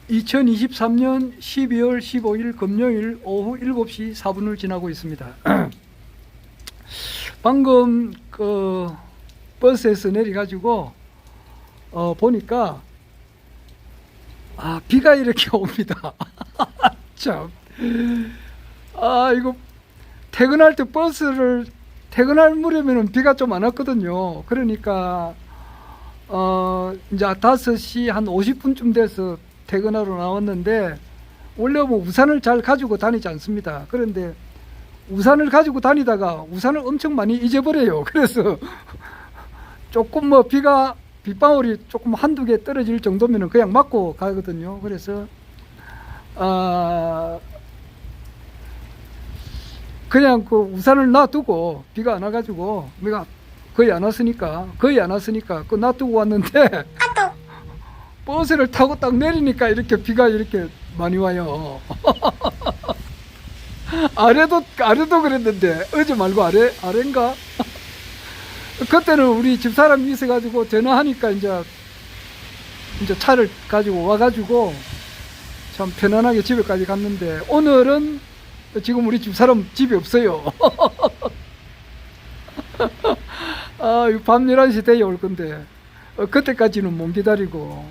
2023년 12월 15일 금요일 오후 7시 4분을 지나고 있습니다. 방금 그 버스에서 내려가지고 보니까 비가 이렇게 옵니다. 참, 이거 퇴근할 때 버스를 퇴근할 무렵에는 비가 좀 안 왔거든요. 그러니까 이제 5시 한 50분쯤 돼서 퇴근하러 나왔는데, 원래 뭐 우산을 잘 가지고 다니지 않습니다. 그런데 우산을 가지고 다니다가 우산을 엄청 많이 잊어버려요. 그래서 조금 뭐 빗방울이 조금 한두 개 떨어질 정도면 그냥 맞고 가거든요. 그래서 그냥 그 우산을 놔두고, 비가 안 와가지고 내가 거의 안 왔으니까 그 놔두고 왔는데 버스를 타고 딱 내리니까 이렇게 비가 이렇게 많이 와요. 아래도 그랬는데, 어제 말고 아래인가? 그때는 우리 집사람이 있어가지고 전화하니까 이제 차를 가지고 와가지고 참 편안하게 집에까지 갔는데, 오늘은 지금 우리 집사람 집이 없어요. 밤 11시 돼야 올 건데, 그때까지는 못 기다리고,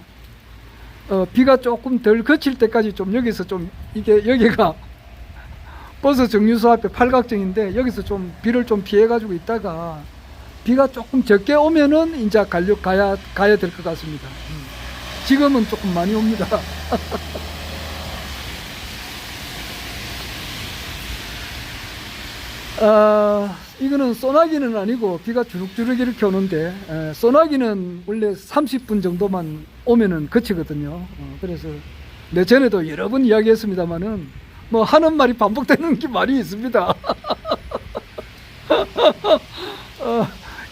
비가 조금 덜 그칠 때까지 좀 여기서 좀, 여기가 버스 정류소 앞에 팔각정인데, 여기서 좀 비를 좀 피해가지고 있다가 비가 조금 적게 오면은 이제 가야 될 것 같습니다. 지금은 조금 많이 옵니다. 이거는 소나기는 아니고 비가 주룩주룩 이렇게 오는데, 소나기는 원래 30분 정도만 오면은 그치거든요. 그래서 내 전에도 여러 번 이야기했습니다만은 뭐 하는 말이 반복되는 게 많이 있습니다.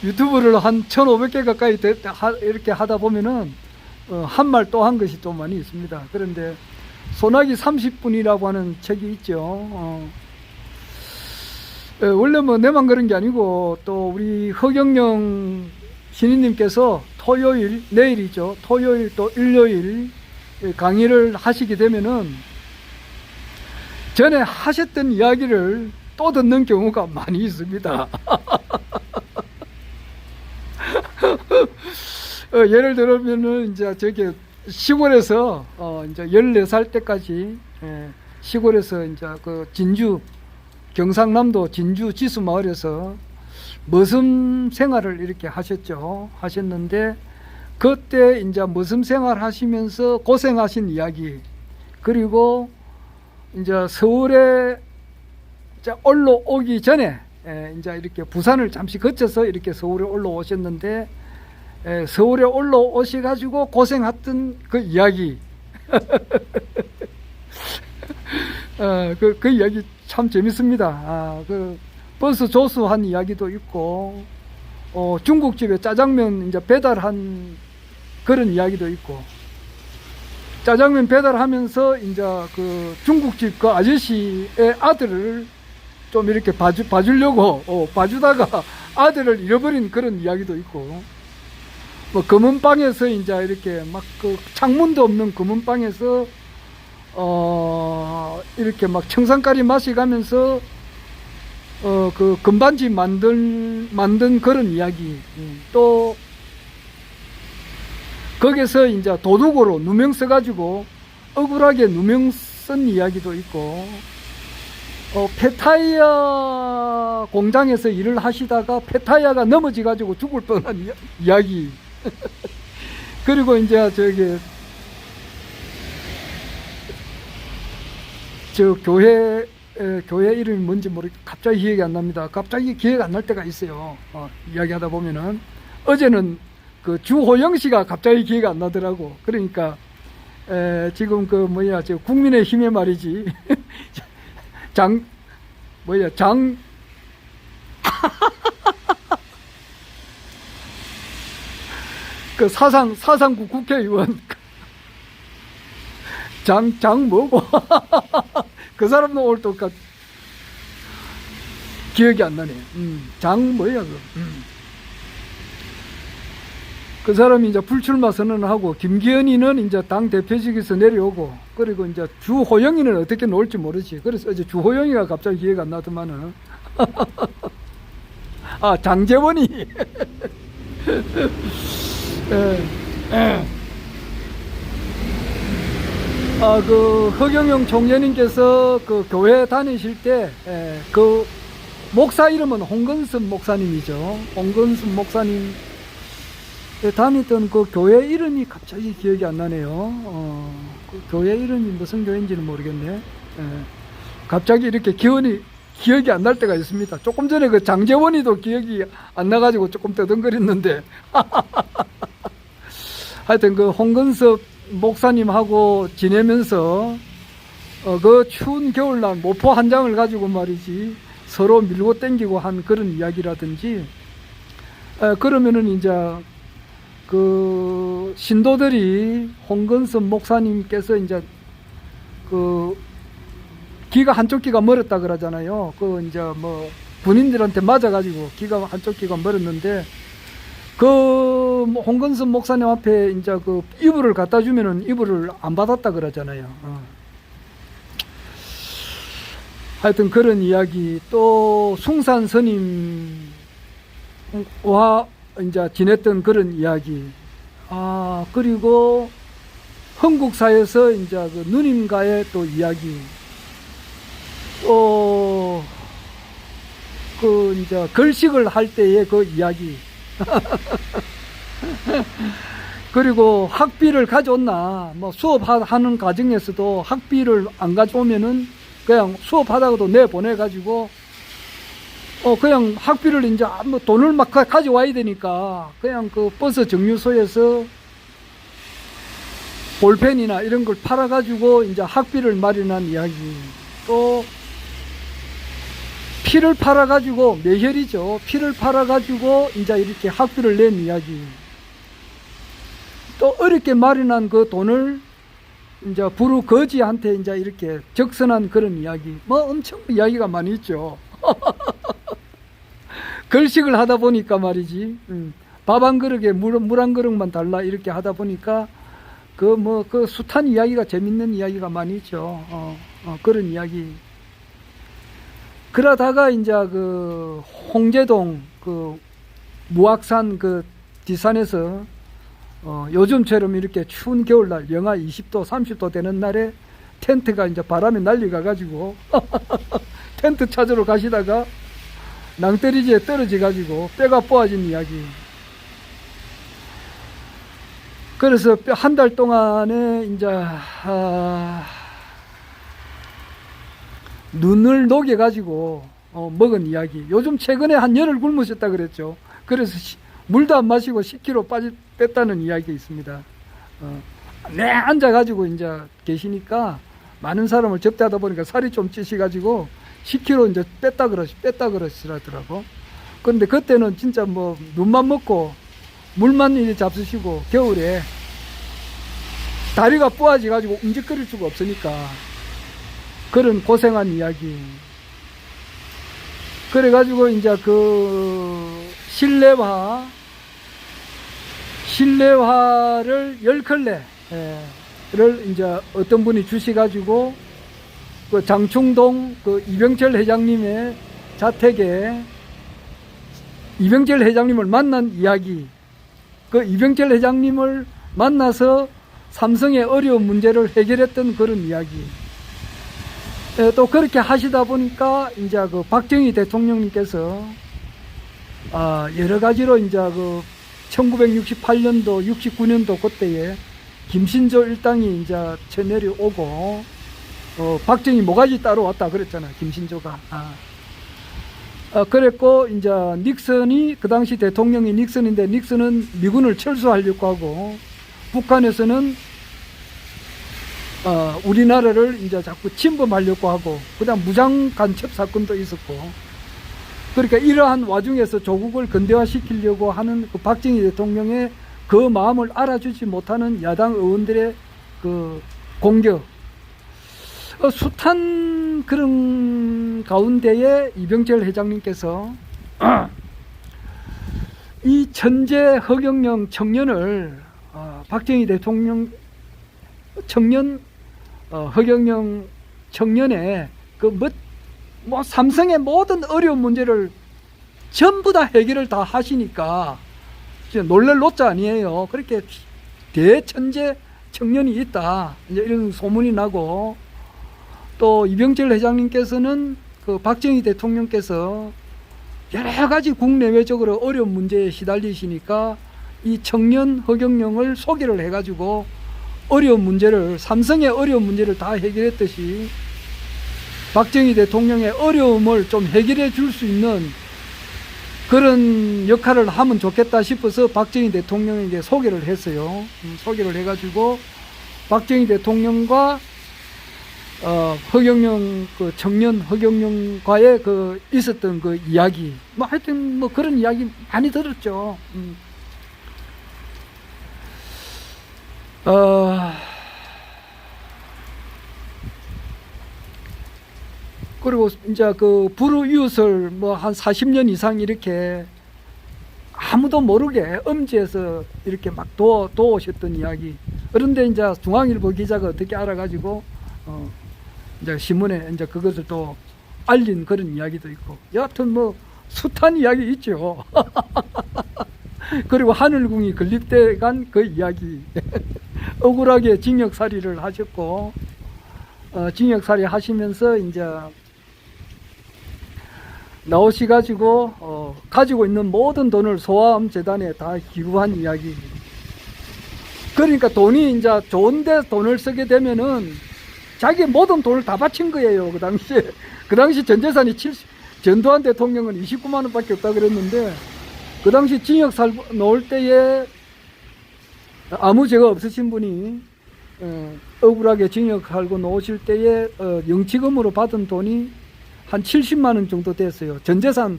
유튜브를 한 1500개 가까이 이렇게 하다 보면은 한 말 또 한 것이 또 많이 있습니다. 그런데 소나기 30분이라고 하는 책이 있죠. 원래 뭐 내만 그런 게 아니고, 또 우리 허경영 신인님께서 내일이죠. 토요일 또 일요일 강의를 하시게 되면은 전에 하셨던 이야기를 또 듣는 경우가 많이 있습니다. 예를 들면은 이제 저기 시골에서 이제 14살 때까지 시골에서 이제 그 경상남도 진주 지수마을에서 머슴 생활을 이렇게 하셨는데, 그때 이제 머슴 생활 하시면서 고생하신 이야기, 그리고 이제 서울에 이제 올라오기 전에 이제 이렇게 부산을 잠시 거쳐서 이렇게 서울에 올라오셨는데, 서울에 올라오셔가지고 고생했던 그 이야기. 그 이야기 참 재밌습니다. 그 버스 조수한 이야기도 있고, 중국집에 짜장면 이제 배달한 그런 이야기도 있고, 짜장면 배달하면서 이제 그 중국집 그 아저씨의 아들을 좀 이렇게 봐주려고 봐주다가 아들을 잃어버린 그런 이야기도 있고, 뭐 검은 방에서 이제 이렇게 막 그 창문도 없는 검은 방에서 이렇게 막 청산가리 마시가면서 그 금반지 만든 그런 이야기, 또 거기서 이제 도둑으로 누명 써가지고 억울하게 누명 쓴 이야기도 있고, 폐타이어 공장에서 일을 하시다가 폐타이어가 넘어져가지고 죽을 뻔한 이야기. 그리고 이제 저 교회 이름이 뭔지 갑자기 기억이 안 납니다. 갑자기 기억 안 날 때가 있어요. 이야기하다 보면은. 어제는 그 주호영 씨가 갑자기 기억이 안 나더라고. 그러니까 지금 저 국민의힘의 말이지. 그 사상구 국회의원 장 뭐고? 그 사람도 오늘 또 기억이 안 나네. 장 뭐야 그. 그 사람이 이제 불출마 선언을 하고, 김기현이는 이제 당 대표직에서 내려오고, 그리고 이제 주호영이는 어떻게 놓을지 모르지. 그래서 이제 주호영이가 갑자기 기회가 안 나더만은. 아, 장재원이. 예, 예. 아, 그 허경영 총재님께서 그 교회 다니실 때, 그 목사 이름은 홍건섭 목사님이죠. 홍건섭 목사님 다니던 그 교회 이름이 갑자기 기억이 안 나네요. 그 교회 이름이 무슨 교회인지는 모르겠네. 갑자기 이렇게 기억이 안 날 때가 있습니다. 조금 전에 그 장재원이도 기억이 안 나가지고 조금 떠듬거렸는데. 하여튼 그 홍건섭 목사님하고 지내면서 그 추운 겨울날 모포 한 장을 가지고 말이지 서로 밀고 땡기고 한 그런 이야기라든지, 그러면은 이제 그 신도들이 홍건섭 목사님께서 이제 그 귀가 한쪽 귀가 멀었다 그러잖아요. 그 이제 뭐 군인들한테 맞아가지고 귀가 한쪽 귀가 멀었는데, 그 홍건섭 목사님 앞에 이제 그 이불을 갖다 주면은 이불을 안 받았다 그러잖아요. 하여튼 그런 이야기, 또 숭산 스님과 이제 지냈던 그런 이야기, 그리고 흥국사에서 이제 그 누님과의 또 이야기, 또 그 이제 걸식을 할 때의 그 이야기, 그리고 학비를 가져왔나, 뭐 수업하는 과정에서도 학비를 안 가져오면은 그냥 수업하다가도 내보내가지고, 그냥 학비를 이제 뭐 돈을 막 가져와야 되니까 그냥 그 버스 정류소에서 볼펜이나 이런 걸 팔아가지고 이제 학비를 마련한 이야기, 또 피를 팔아가지고, 매혈이죠. 피를 팔아가지고 이제 이렇게 학비를 낸 이야기, 또 어렵게 마련한 그 돈을 이제 부르 거지한테 이제 이렇게 적선한 그런 이야기, 뭐 엄청 이야기가 많이 있죠. 걸식을 하다 보니까 말이지, 밥 한 그릇에 물 한 그릇만 달라 이렇게 하다 보니까 그 숱한 이야기가, 재밌는 이야기가 많이 있죠. 그런 이야기. 그러다가 이제 그 홍제동 그 무악산 그 뒷산에서 요즘처럼 이렇게 추운 겨울날 영하 20도 30도 되는 날에 텐트가 이제 바람에 날려가 가지고 텐트 찾으러 가시다가 낭떠러지에 떨어져 가지고 뼈가 부러진 이야기. 그래서 한 달 동안에 이제 눈을 녹여 가지고 먹은 이야기. 요즘 최근에 한 열흘 굶으셨다 그랬죠. 그래서 물도 안 마시고 10kg 뺐다는 이야기가 있습니다. 앉아 가지고 이제 계시니까 많은 사람을 접대하다 보니까 살이 좀 찌셔가지고 10kg 이제 뺐다 그러시더라고. 그런데 그때는 진짜 뭐 눈만 먹고 물만 이제 잡수시고 겨울에 다리가 부어져 가지고 움직거릴 수가 없으니까 그런 고생한 이야기. 그래 가지고 이제 그 실내화를 10컬레를 이제 어떤 분이 주셔가지고 그 장충동 그 이병철 회장님의 자택에 이병철 회장님을 만난 이야기, 그 이병철 회장님을 만나서 삼성의 어려운 문제를 해결했던 그런 이야기. 또 그렇게 하시다 보니까 이제 그 박정희 대통령님께서 여러 가지로 이제 그 1968년도 69년도 그때에 김신조 일당이 이제 쳐내려오고 박정희 모가지 따로 왔다 그랬잖아요. 김신조가. 그랬고 이제 닉슨이 그 당시 대통령이 닉슨인데 닉슨은 미군을 철수하려고 하고 북한에서는 우리나라를 이제 자꾸 침범하려고 하고 그다음 무장 간첩 사건도 있었고, 그러니까 이러한 와중에서 조국을 근대화시키려고 하는 그 박정희 대통령의 그 마음을 알아주지 못하는 야당 의원들의 그 공격, 숱한 그런 가운데에 이병철 회장님께서 이 천재 허경영 청년을 박정희 대통령 허경영 청년의 뭐 삼성의 모든 어려운 문제를 전부 다 해결을 다 하시니까 놀랄 노자 아니에요. 그렇게 대천재 청년이 있다, 이제 이런 소문이 나고, 또 이병철 회장님께서는 그 박정희 대통령께서 여러 가지 국내외적으로 어려운 문제에 시달리시니까 이 청년 허경영을 소개를 해가지고 어려운 문제를, 삼성의 어려운 문제를 다 해결했듯이 박정희 대통령의 어려움을 좀 해결해 줄 수 있는 그런 역할을 하면 좋겠다 싶어서 박정희 대통령에게 소개를 했어요. 소개를 해가지고 박정희 대통령과 허경영 그 청년 허경영과의 그 있었던 그 이야기, 뭐 하여튼 뭐 그런 이야기 많이 들었죠. 그리고 이제 그 불우이웃을 뭐 한 40년 이상 이렇게 아무도 모르게 엄지에서 이렇게 막 도우셨던 이야기. 그런데 이제 중앙일보 기자가 어떻게 알아가지고 이제 신문에 이제 그것을 또 알린 그런 이야기도 있고, 여하튼 뭐 숱한 이야기 있죠. 그리고 하늘궁이 건립돼 간 그 이야기. 억울하게 징역살이를 하셨고, 징역살이 하시면서 이제 나오셔가지고 가지고 있는 모든 돈을 소아암 재단에 다 기부한 이야기. 그러니까 돈이 이제 좋은데 돈을 쓰게 되면은 자기 모든 돈을 다 바친 거예요. 그 당시에. 그 당시 전 재산이 전두환 대통령은 29만 원밖에 없다 그랬는데, 그 당시 징역 나올 때에 아무 죄가 없으신 분이 억울하게 징역 살고 나오실 때에 영치금으로 받은 돈이 한 70만 원 정도 됐어요. 전 재산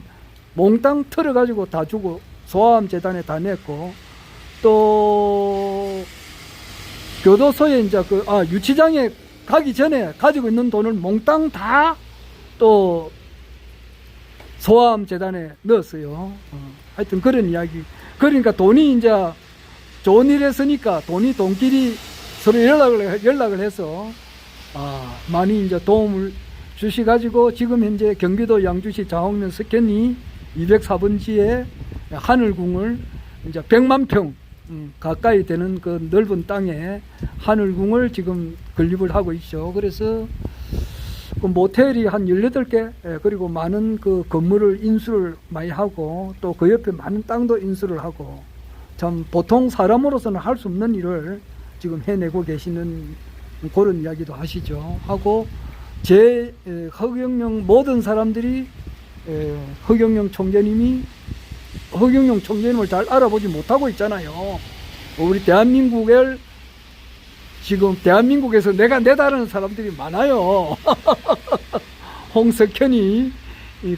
몽땅 털어가지고 다 주고 소아암 재단에 다 냈고, 또 교도소에 이제 유치장에 가기 전에 가지고 있는 돈을 몽땅 다 또 소아암 재단에 넣었어요. 하여튼 그런 이야기. 그러니까 돈이 이제 좋은 일 했으니까 돈끼리 서로 연락을 해서 많이 이제 도움을 주시가지고 지금 현재 경기도 양주시 자홍면 석현리 204번지에 하늘궁을 이제 100만 평 가까이 되는 그 넓은 땅에 하늘궁을 지금 건립을 하고 있죠. 그래서 그 모텔이 한 18개, 그리고 많은 그 건물을 인수를 많이 하고, 또 그 옆에 많은 땅도 인수를 하고, 참 보통 사람으로서는 할 수 없는 일을 지금 해내고 계시는 그런 이야기도 하시죠. 하고 허경영 모든 사람들이 허경영 총재님을 잘 알아보지 못하고 있잖아요. 우리 대한민국을 지금 대한민국에서 내가 내다라는 사람들이 많아요. 홍석현이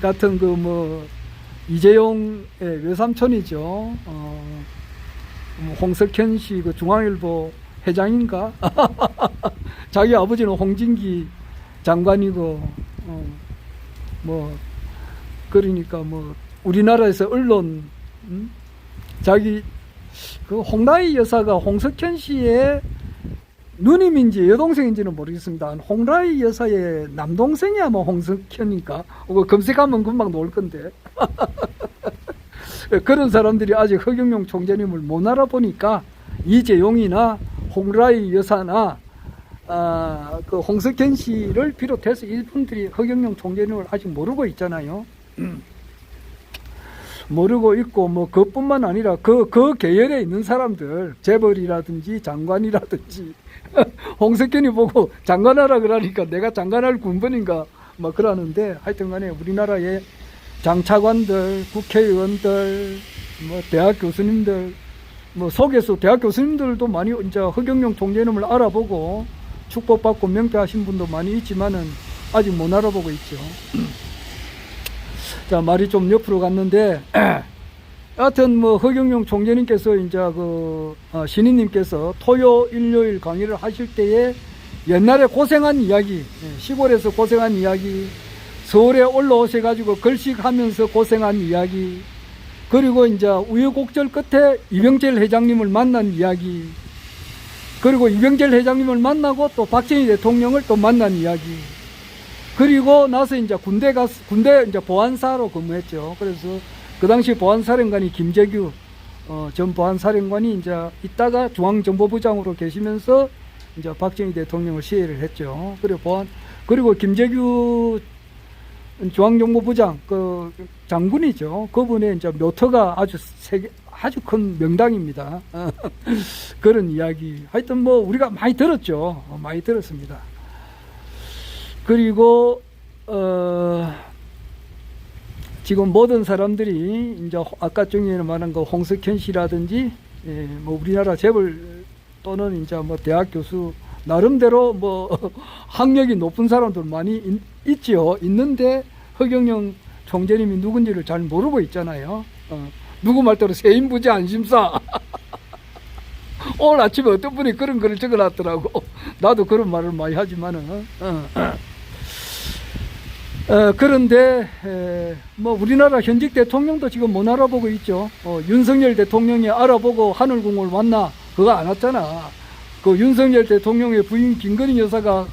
같은 그 뭐 이재용의 외삼촌이죠. 홍석현 씨 그 중앙일보 회장인가? 자기 아버지는 홍진기 장관이고, 뭐 그러니까 뭐 우리나라에서 언론, 자기 그 홍라희 여사가 홍석현 씨의 누님인지 여동생인지는 모르겠습니다. 홍라희 여사의 남동생이야 뭐 홍석현인가? 검색하면 금방 나올 건데. 그런 사람들이 아직 허경영 총재님을 못 알아보니까 이재용이나 홍라희 여사나 그 홍석현 씨를 비롯해서 이분들이 허경영 총재님을 아직 모르고 있잖아요. 모르고 있고, 뭐 그뿐만 아니라 그 계열에 있는 사람들, 재벌이라든지 장관이라든지 홍석현이 보고 장관하라 그러니까 내가 장관할 군번인가 막 그러는데, 하여튼간에 우리나라의 장차관들, 국회의원들, 뭐 대학 교수님들, 뭐 속에서 대학 교수님들도 많이 이제 허경영 총재님을 알아보고 축복받고 명패하신 분도 많이 있지만은 아직 못 알아보고 있죠. 자, 말이 좀 옆으로 갔는데, 하여튼 뭐 허경영 총재님께서 이제 신인님께서 토요 일요일 강의를 하실 때에 옛날에 고생한 이야기, 시골에서 고생한 이야기, 서울에 올라오셔가지고 걸식하면서 고생한 이야기, 그리고 이제 우여곡절 끝에 이병철 회장님을 만난 이야기, 그리고 이병철 회장님을 만나고 또 박정희 대통령을 또 만난 이야기, 그리고 나서 이제 군대 이제 보안사로 근무했죠. 그래서 그 당시 보안사령관이 김재규 전 보안사령관이 이제 있다가 중앙정보부장으로 계시면서 이제 박정희 대통령을 시해를 했죠. 그리고 김재규 중앙정보부장 그 장군이죠. 그분의 이제 묘터가 아주 큰 명당입니다. 그런 이야기. 하여튼 뭐 우리가 많이 들었죠. 많이 들었습니다. 그리고 지금 모든 사람들이 이제 아까 중에 말한 그 홍석현 씨라든지 뭐 우리나라 재벌 또는 이제 뭐 대학 교수 나름대로 뭐 학력이 높은 사람들 많이 있지요. 있는데 허경영 총재님이 누군지를 잘 모르고 있잖아요. 누구 말대로 세인부지 안심사. 오늘 아침에 어떤 분이 그런 글을 적어놨더라고. 나도 그런 말을 많이 하지만은. 그런데 뭐 우리나라 현직 대통령도 지금 못 알아보고 있죠. 윤석열 대통령이 알아보고 하늘궁을 왔나? 그거 안 왔잖아. 그 윤석열 대통령의 부인 김건희 여사가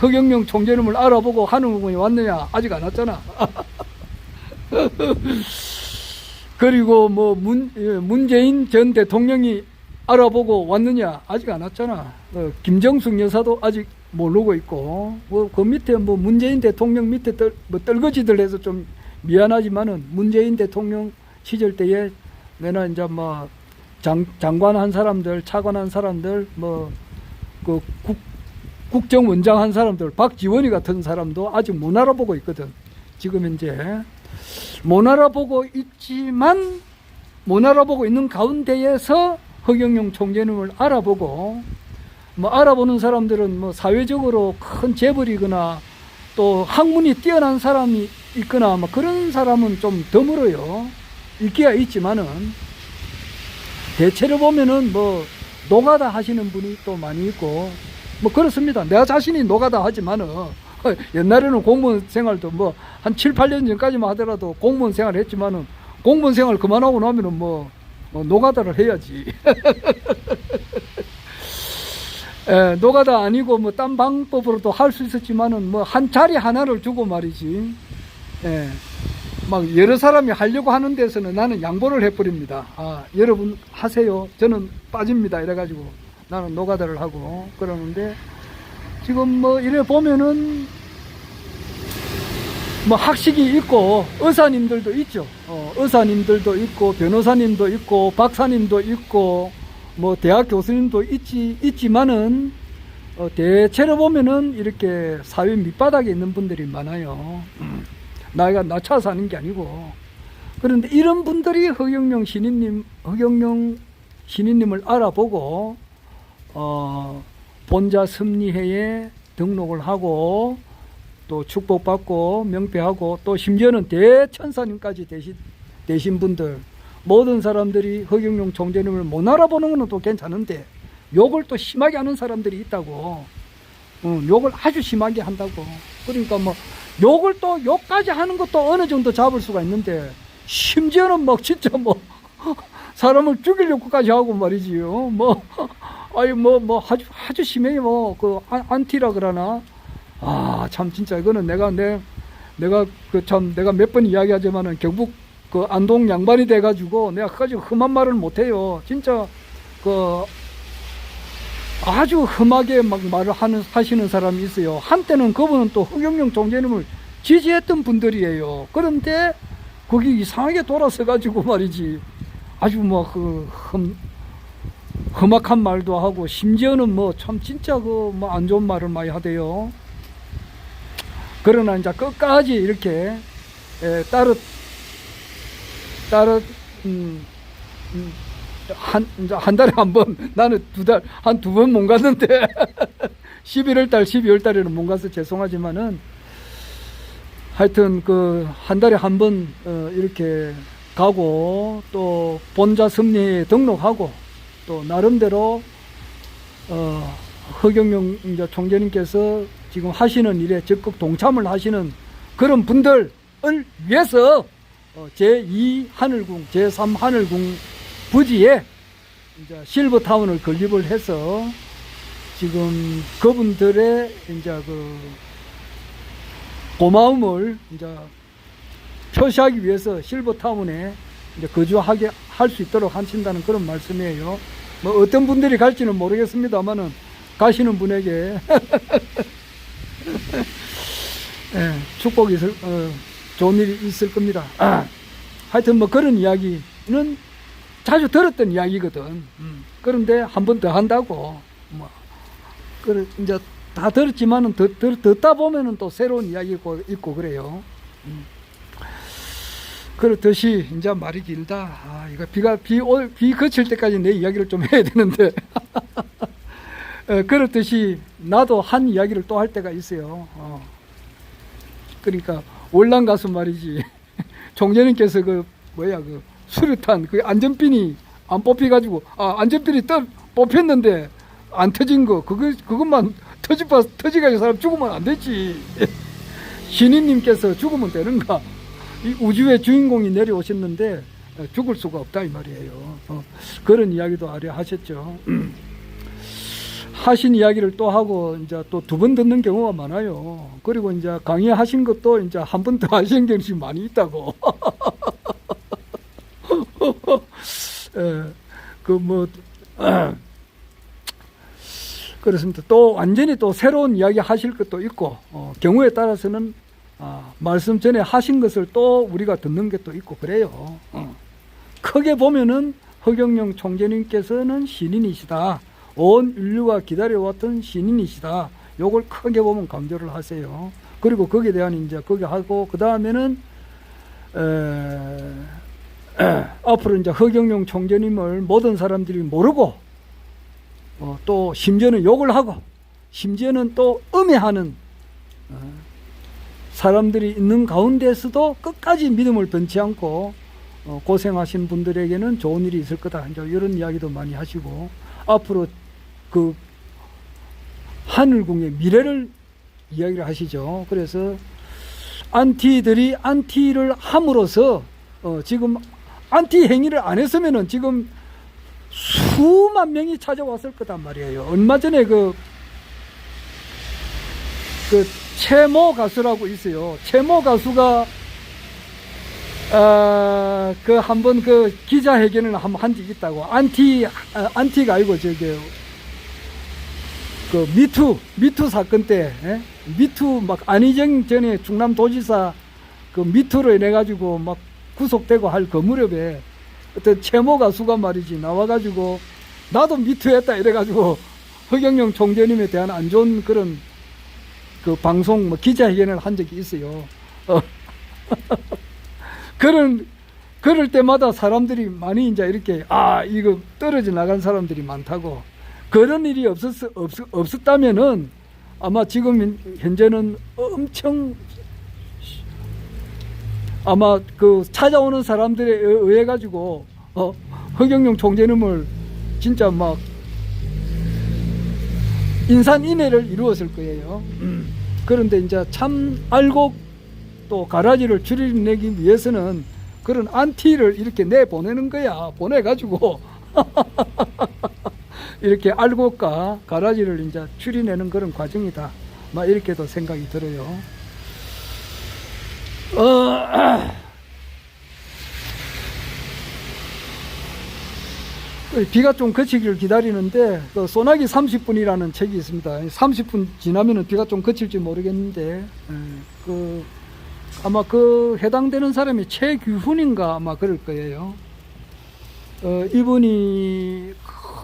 허경영 총재님을 알아보고 하늘궁에 왔느냐? 아직 안 왔잖아. 그리고 뭐 문재인 전 대통령이 알아보고 왔느냐? 아직 안 왔잖아. 김정숙 여사도 아직 모르고 있고, 그 밑에 뭐 문재인 대통령 밑에 떨거지들 해서 좀 미안하지만은 문재인 대통령 시절 때에 내가 이제 뭐 장관한 사람들, 차관한 사람들, 뭐 그 국정원장 한 사람들, 박지원이 같은 사람도 아직 못 알아보고 있거든. 지금 이제 못 알아보고 있지만 못 알아보고 있는 가운데에서 허경영 총재님을 알아보고, 뭐 알아보는 사람들은 뭐 사회적으로 큰 재벌이거나 또 학문이 뛰어난 사람이 있거나 뭐 그런 사람은 좀 드물어요. 있기야 있지만은 대체로 보면은 뭐 노가다 하시는 분이 또 많이 있고 뭐 그렇습니다. 내가 자신이 노가다 하지만은 옛날에는 공무원 생활도 뭐 한 7, 8년 전까지만 하더라도 공무원 생활 했지만은 공무원 생활 그만하고 나면은 뭐 노가다를 해야지. 노가다 아니고 뭐 딴 방법으로도 할 수 있었지만은 뭐 한 자리 하나를 주고 말이지. 막 여러 사람이 하려고 하는 데서는 나는 양보를 해버립니다. 여러분 하세요. 저는 빠집니다. 이래가지고 나는 노가다를 하고 그러는데 지금 뭐 이래 보면은 뭐 학식이 있고 의사님들도 있죠. 의사님들도 있고 변호사님도 있고 박사님도 있고 뭐 대학 교수님도 있지만은 대체로 보면은 이렇게 사회 밑바닥에 있는 분들이 많아요. 나이가 낮춰서 하는 게 아니고. 그런데 이런 분들이 허경영 신인님을 알아보고 본자 섭리회에 등록을 하고 또 축복받고 명패하고 또 심지어는 대천사님까지 되신 분들, 모든 사람들이 허경영 총재님을 못 알아보는 건 또 괜찮은데 욕을 또 심하게 하는 사람들이 있다고. 욕을 아주 심하게 한다고. 그러니까 뭐 욕을 또 욕까지 하는 것도 어느 정도 잡을 수가 있는데 심지어는 막 진짜 뭐 사람을 죽이려고까지 하고 말이지요. 뭐 아주 심해. 뭐 그 안티라 그러나. 참 진짜 이거는 내가 몇 번 이야기하지만은 경북 그 안동 양반이 돼가지고 내가 그까지 험한 말을 못해요. 진짜 그 아주 험하게 막 말을 하시는 사람이 있어요. 한때는 그분은 또 허경영 총재님을 지지했던 분들이에요. 그런데 거기 이상하게 돌아서 가지고 말이지 아주 뭐 그 험악한 말도 하고 심지어는 뭐 참 진짜 그 뭐 안 좋은 말을 많이 하대요. 그러나 이제 끝까지 이렇게 한 달에 한 번, 나는 한 두 번 못 갔는데 11월 달, 12월 달에는 못 가서 죄송하지만은 하여튼 그 한 달에 한 번 이렇게 가고 또 본자 섭리에 등록하고 또 나름대로 허경영 이제 총재님께서 지금 하시는 일에 적극 동참을 하시는 그런 분들을 위해서 제2 하늘궁, 제3 하늘궁 부지에 이제 실버타운을 건립을 해서 지금 그분들의 이제 그 고마움을 이제 표시하기 위해서 실버타운에 이제 거주하게 할 수 있도록 하신다는 그런 말씀이에요. 뭐 어떤 분들이 갈지는 모르겠습니다만은 가시는 분에게 예, 축복이 좋은 일이 있을 겁니다. 하여튼 뭐 그런 이야기는 자주 들었던 이야기거든. 그런데 한 번 더 한다고 뭐 이제 다 들었지만은 듣다 보면은 또 새로운 이야기가 있고 그래요. 그렇듯이 이제 말이 길다. 이거 비 그칠 때까지 내 이야기를 좀 해야 되는데 그렇듯이 나도 한 이야기를 또 할 때가 있어요. 그러니까 월남 가수 말이지. 총재님께서 그 수류탄 그 안전핀이 안 뽑혀가지고 안전핀이 뽑혔는데 안 터진 거 그것만 터지가지고 사람 죽으면 안 되지. 신인님께서 죽으면 되는가? 이 우주의 주인공이 내려오셨는데 죽을 수가 없다 이 말이에요. 그런 이야기도 아래 하셨죠. 하신 이야기를 또 하고 이제 또 두 번 듣는 경우가 많아요. 그리고 이제 강의하신 것도 이제 한 번 더 하신 경우가 많이 있다고. 그렇습니다. 또 완전히 또 새로운 이야기 하실 것도 있고 경우에 따라서는 말씀 전에 하신 것을 또 우리가 듣는 게 또 있고 그래요. 크게 보면은 허경영 총재님께서는 신인이시다. 온 인류가 기다려왔던 신인이시다. 요걸 크게 보면 강조를 하세요. 그리고 거기에 대한 이제 거기 하고 그 다음에는 앞으로 이제 허경영 총재님을 모든 사람들이 모르고 또 심지어는 욕을 하고 심지어는 또 음해하는 사람들이 있는 가운데서도 끝까지 믿음을 변치 않고 고생하신 분들에게는 좋은 일이 있을 거다. 이제 이런 이야기도 많이 하시고 앞으로 그 하늘궁의 미래를 이야기를 하시죠. 그래서 안티들이 안티를 함으로써 지금 안티 행위를 안 했으면은 지금 수만 명이 찾아왔을 거단 말이에요. 얼마 전에 그 채모 가수라고 있어요. 채모 가수가 그 한번 그 기자회견을 한번 한 적이 있다고. 안티가 아니고 그 미투 사건 때 미투 막 안희정 전에 충남도지사 그 미투로 인해 가지고 막 구속되고 할 그 무렵에 어떤 채모 가수가 말이지 나와가지고 나도 미투했다 이래가지고 허경영 총재님에 대한 안 좋은 그런 그 방송 뭐 기자회견을 한 적이 있어요. 그럴 때마다 사람들이 많이 이제 이렇게 이거 떨어져 나간 사람들이 많다고. 그런 일이 없었다면은 아마 지금 현재는 엄청 아마 그 찾아오는 사람들에 의해 가지고 허경영 총재님을 진짜 막 인산인해를 이루었을 거예요. 그런데 이제 참 알고 또 가라지를 줄여내기 위해서는 그런 안티를 이렇게 내보내는 거야. 보내가지고 이렇게 알고가 가라지를 이제 줄여내는 그런 과정이다. 막 이렇게도 생각이 들어요. 비가 좀 그치기를 기다리는데 그 소나기 30분이라는 책이 있습니다. 30분 지나면은 비가 좀 그칠지 모르겠는데 아마 그 해당되는 사람이 최규훈인가 아마 그럴 거예요. 이분이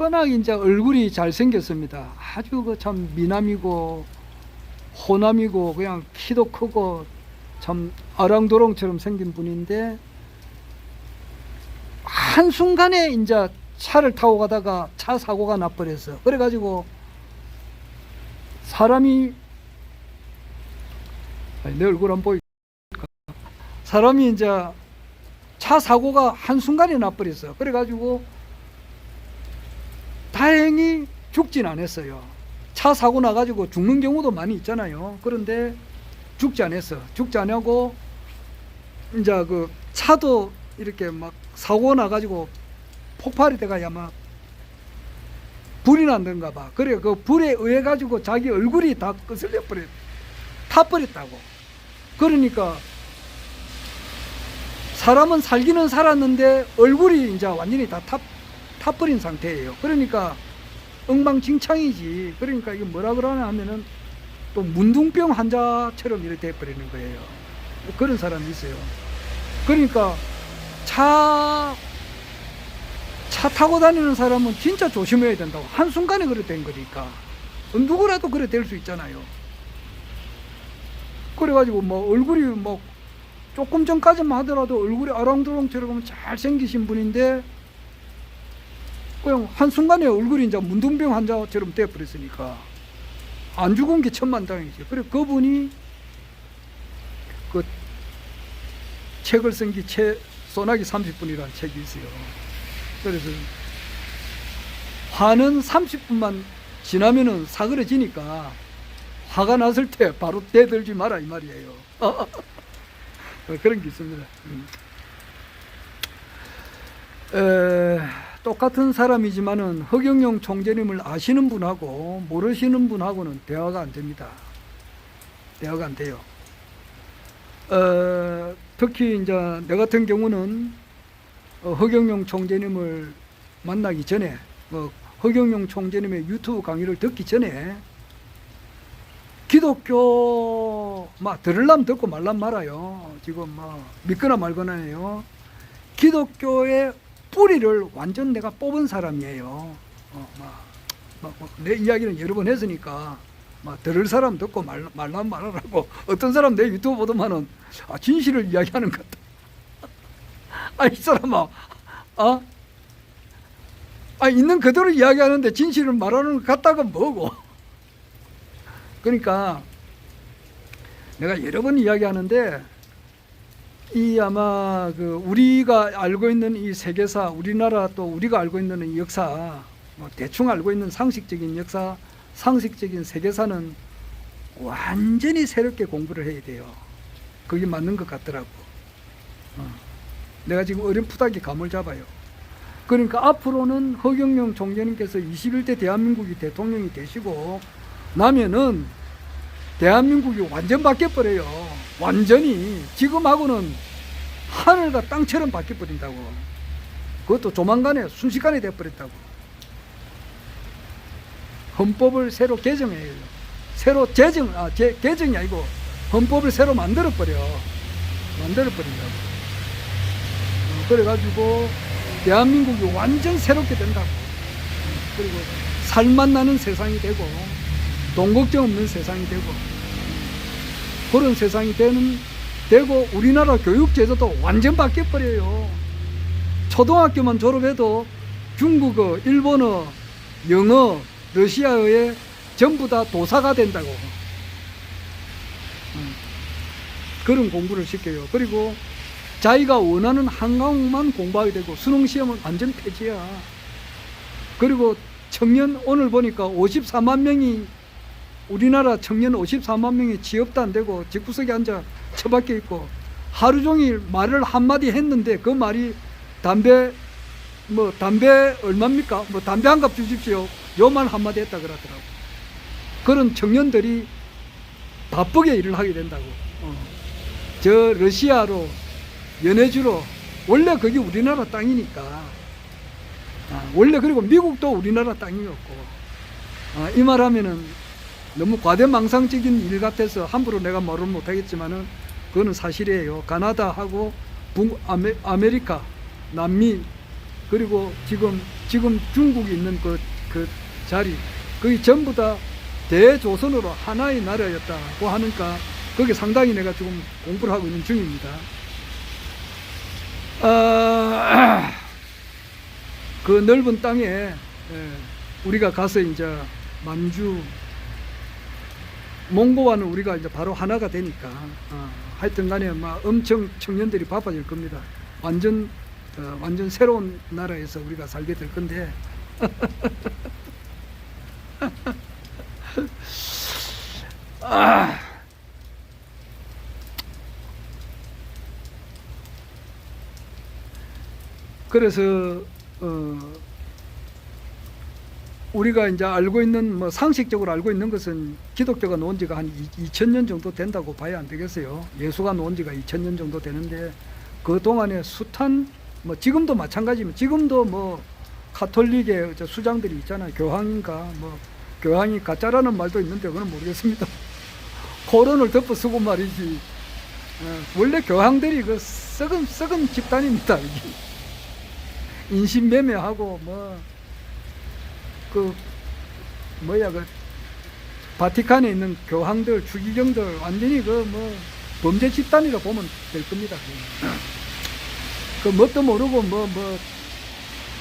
워낙 이제 얼굴이 잘생겼습니다. 아주 그 참 미남이고 호남이고 그냥 키도 크고 참 아랑도롱처럼 생긴 분인데 한순간에 이제 차를 타고 가다가 차 사고가 나버렸어. 그래가지고 사람이 내 얼굴 안 보일까? 사람이 이제 차 사고가 한순간에 나버렸어. 그래가지고 다행히 죽진 않았어요. 차 사고 나가지고 죽는 경우도 많이 있잖아요. 그런데 죽지 않았어. 죽지 않고 이제 그 차도 이렇게 막 사고 나가지고 폭발이 돼가야 막 불이 난던가 봐. 그래 그 불에 의해 가지고 자기 얼굴이 다 거슬려 타버렸다고. 그러니까 사람은 살기는 살았는데 얼굴이 이제 완전히 다 타버린 상태예요. 그러니까 엉망진창이지. 그러니까 이게 뭐라 그러냐 하면은 또 문둥병 환자처럼 이렇게 돼버리는 거예요. 그런 사람이 있어요. 그러니까 차 타고 다니는 사람은 진짜 조심해야 된다고. 한순간에 그래 된 거니까. 누구라도 그래 될 수 있잖아요. 그래가지고 뭐 얼굴이 뭐 조금 전까지만 하더라도 얼굴이 아랑드롱처럼 잘생기신 분인데 그냥 한순간에 얼굴이 이제 문둥병 환자처럼 돼버렸으니까 안 죽은 게 천만다행이죠. 그래 그분이 그 책을 쓴 게 소나기 30분이라는 책이 있어요. 그래서 화는 30분만 지나면은 사그러지니까 화가 났을 때 바로 대들지 마라 이 말이에요. 그런 게 있습니다. 똑같은 사람이지만은 허경영 총재님을 아시는 분하고 모르시는 분하고는 대화가 안 됩니다. 대화가 안 돼요. 특히 이제 내 같은 경우는 허경영 총재님을 만나기 전에 허경영 총재님의 유튜브 강의를 듣기 전에 기독교 막 들으려면 듣고 말란 말아요. 지금 막 믿거나 말거나예요. 기독교의 뿌리를 완전 내가 뽑은 사람이에요. 내 이야기는 여러 번 했으니까 막 들을 사람 듣고 말란 말하라고. 어떤 사람 내 유튜브 보더만은 진실을 이야기하는 것 같다. 이 사람아, 있는 그대로 이야기하는데 진실을 말하는 것 같다가 뭐고? 그러니까 내가 여러 번 이야기하는데 이 아마 그 우리가 알고 있는 이 세계사, 우리나라 또 우리가 알고 있는 이 역사, 대충 알고 있는 상식적인 역사, 상식적인 세계사는 완전히 새롭게 공부를 해야 돼요. 그게 맞는 것 같더라고. 내가 지금 어렴풋하게 감을 잡아요. 그러니까 앞으로는 허경영 총재님께서 21대 대한민국이 대통령이 되시고 나면은 대한민국이 완전 바뀌어버려요. 완전히. 지금하고는 하늘과 땅처럼 바뀌어버린다고. 그것도 조만간에 순식간에 돼버렸다고. 헌법을 새로 개정해요. 새로 개정이 아니고 헌법을 새로 만들어버린다고. 그래가지고 대한민국이 완전 새롭게 된다고. 그리고 살만 나는 세상이 되고 돈 걱정 없는 세상이 되고 그런 세상이 되고 우리나라 교육제도도 완전 바뀌어버려요. 초등학교만 졸업해도 중국어, 일본어, 영어, 러시아어에 전부 다 도사가 된다고. 그런 공부를 시켜요. 그리고 자기가 원하는 한 과목만 공부하게 되고 수능시험은 완전 폐지야. 그리고 청년 오늘 보니까 54만 명이 우리나라 청년 54만 명이 취업도 안 되고 집구석에 앉아 처박혀 있고 하루 종일 말을 한마디 했는데 그 말이 담배 얼마입니까? 담배 한 갑 주십시오. 요 말 한마디 했다 그러더라고. 그런 청년들이 바쁘게 일을 하게 된다고. 저 러시아로 연해주로 원래 거기 우리나라 땅이니까 원래 그리고 미국도 우리나라 땅이었고 이 말하면은 너무 과대망상적인 일 같아서 함부로 내가 말을 못하겠지만은 그거는 사실이에요. 가나다하고 아메리카, 남미 그리고 지금 중국이 있는 그 자리 거기 전부 다 대조선으로 하나의 나라였다고 하니까 거기 상당히 내가 지금 공부를 하고 있는 중입니다. 그 넓은 땅에 우리가 가서 이제 만주 몽고와는 우리가 이제 바로 하나가 되니까 하여튼 간에 막 엄청 청년들이 바빠질 겁니다. 완전 새로운 나라에서 우리가 살게 될 건데 그래서 우리가 이제 알고 있는 뭐 상식적으로 알고 있는 것은 기독교가 놓은 지가 한 2000년 정도 된다고 봐야 안 되겠어요. 예수가 놓은 지가 2000년 정도 되는데 그 동안에 숱한 뭐 지금도 마찬가지면 지금도 뭐 가톨릭의 수장들이 있잖아요. 교황인가 뭐 교황이 가짜라는 말도 있는데 그건 모르겠습니다. 코론을 덮어 쓰고 말이지. 원래 교황들이 그 썩은 집단입니다. 이게. 인신매매하고 그 바티칸에 있는 교황들, 추기경들 완전히 범죄 집단이라 보면 될 겁니다. 그 뭣도 모르고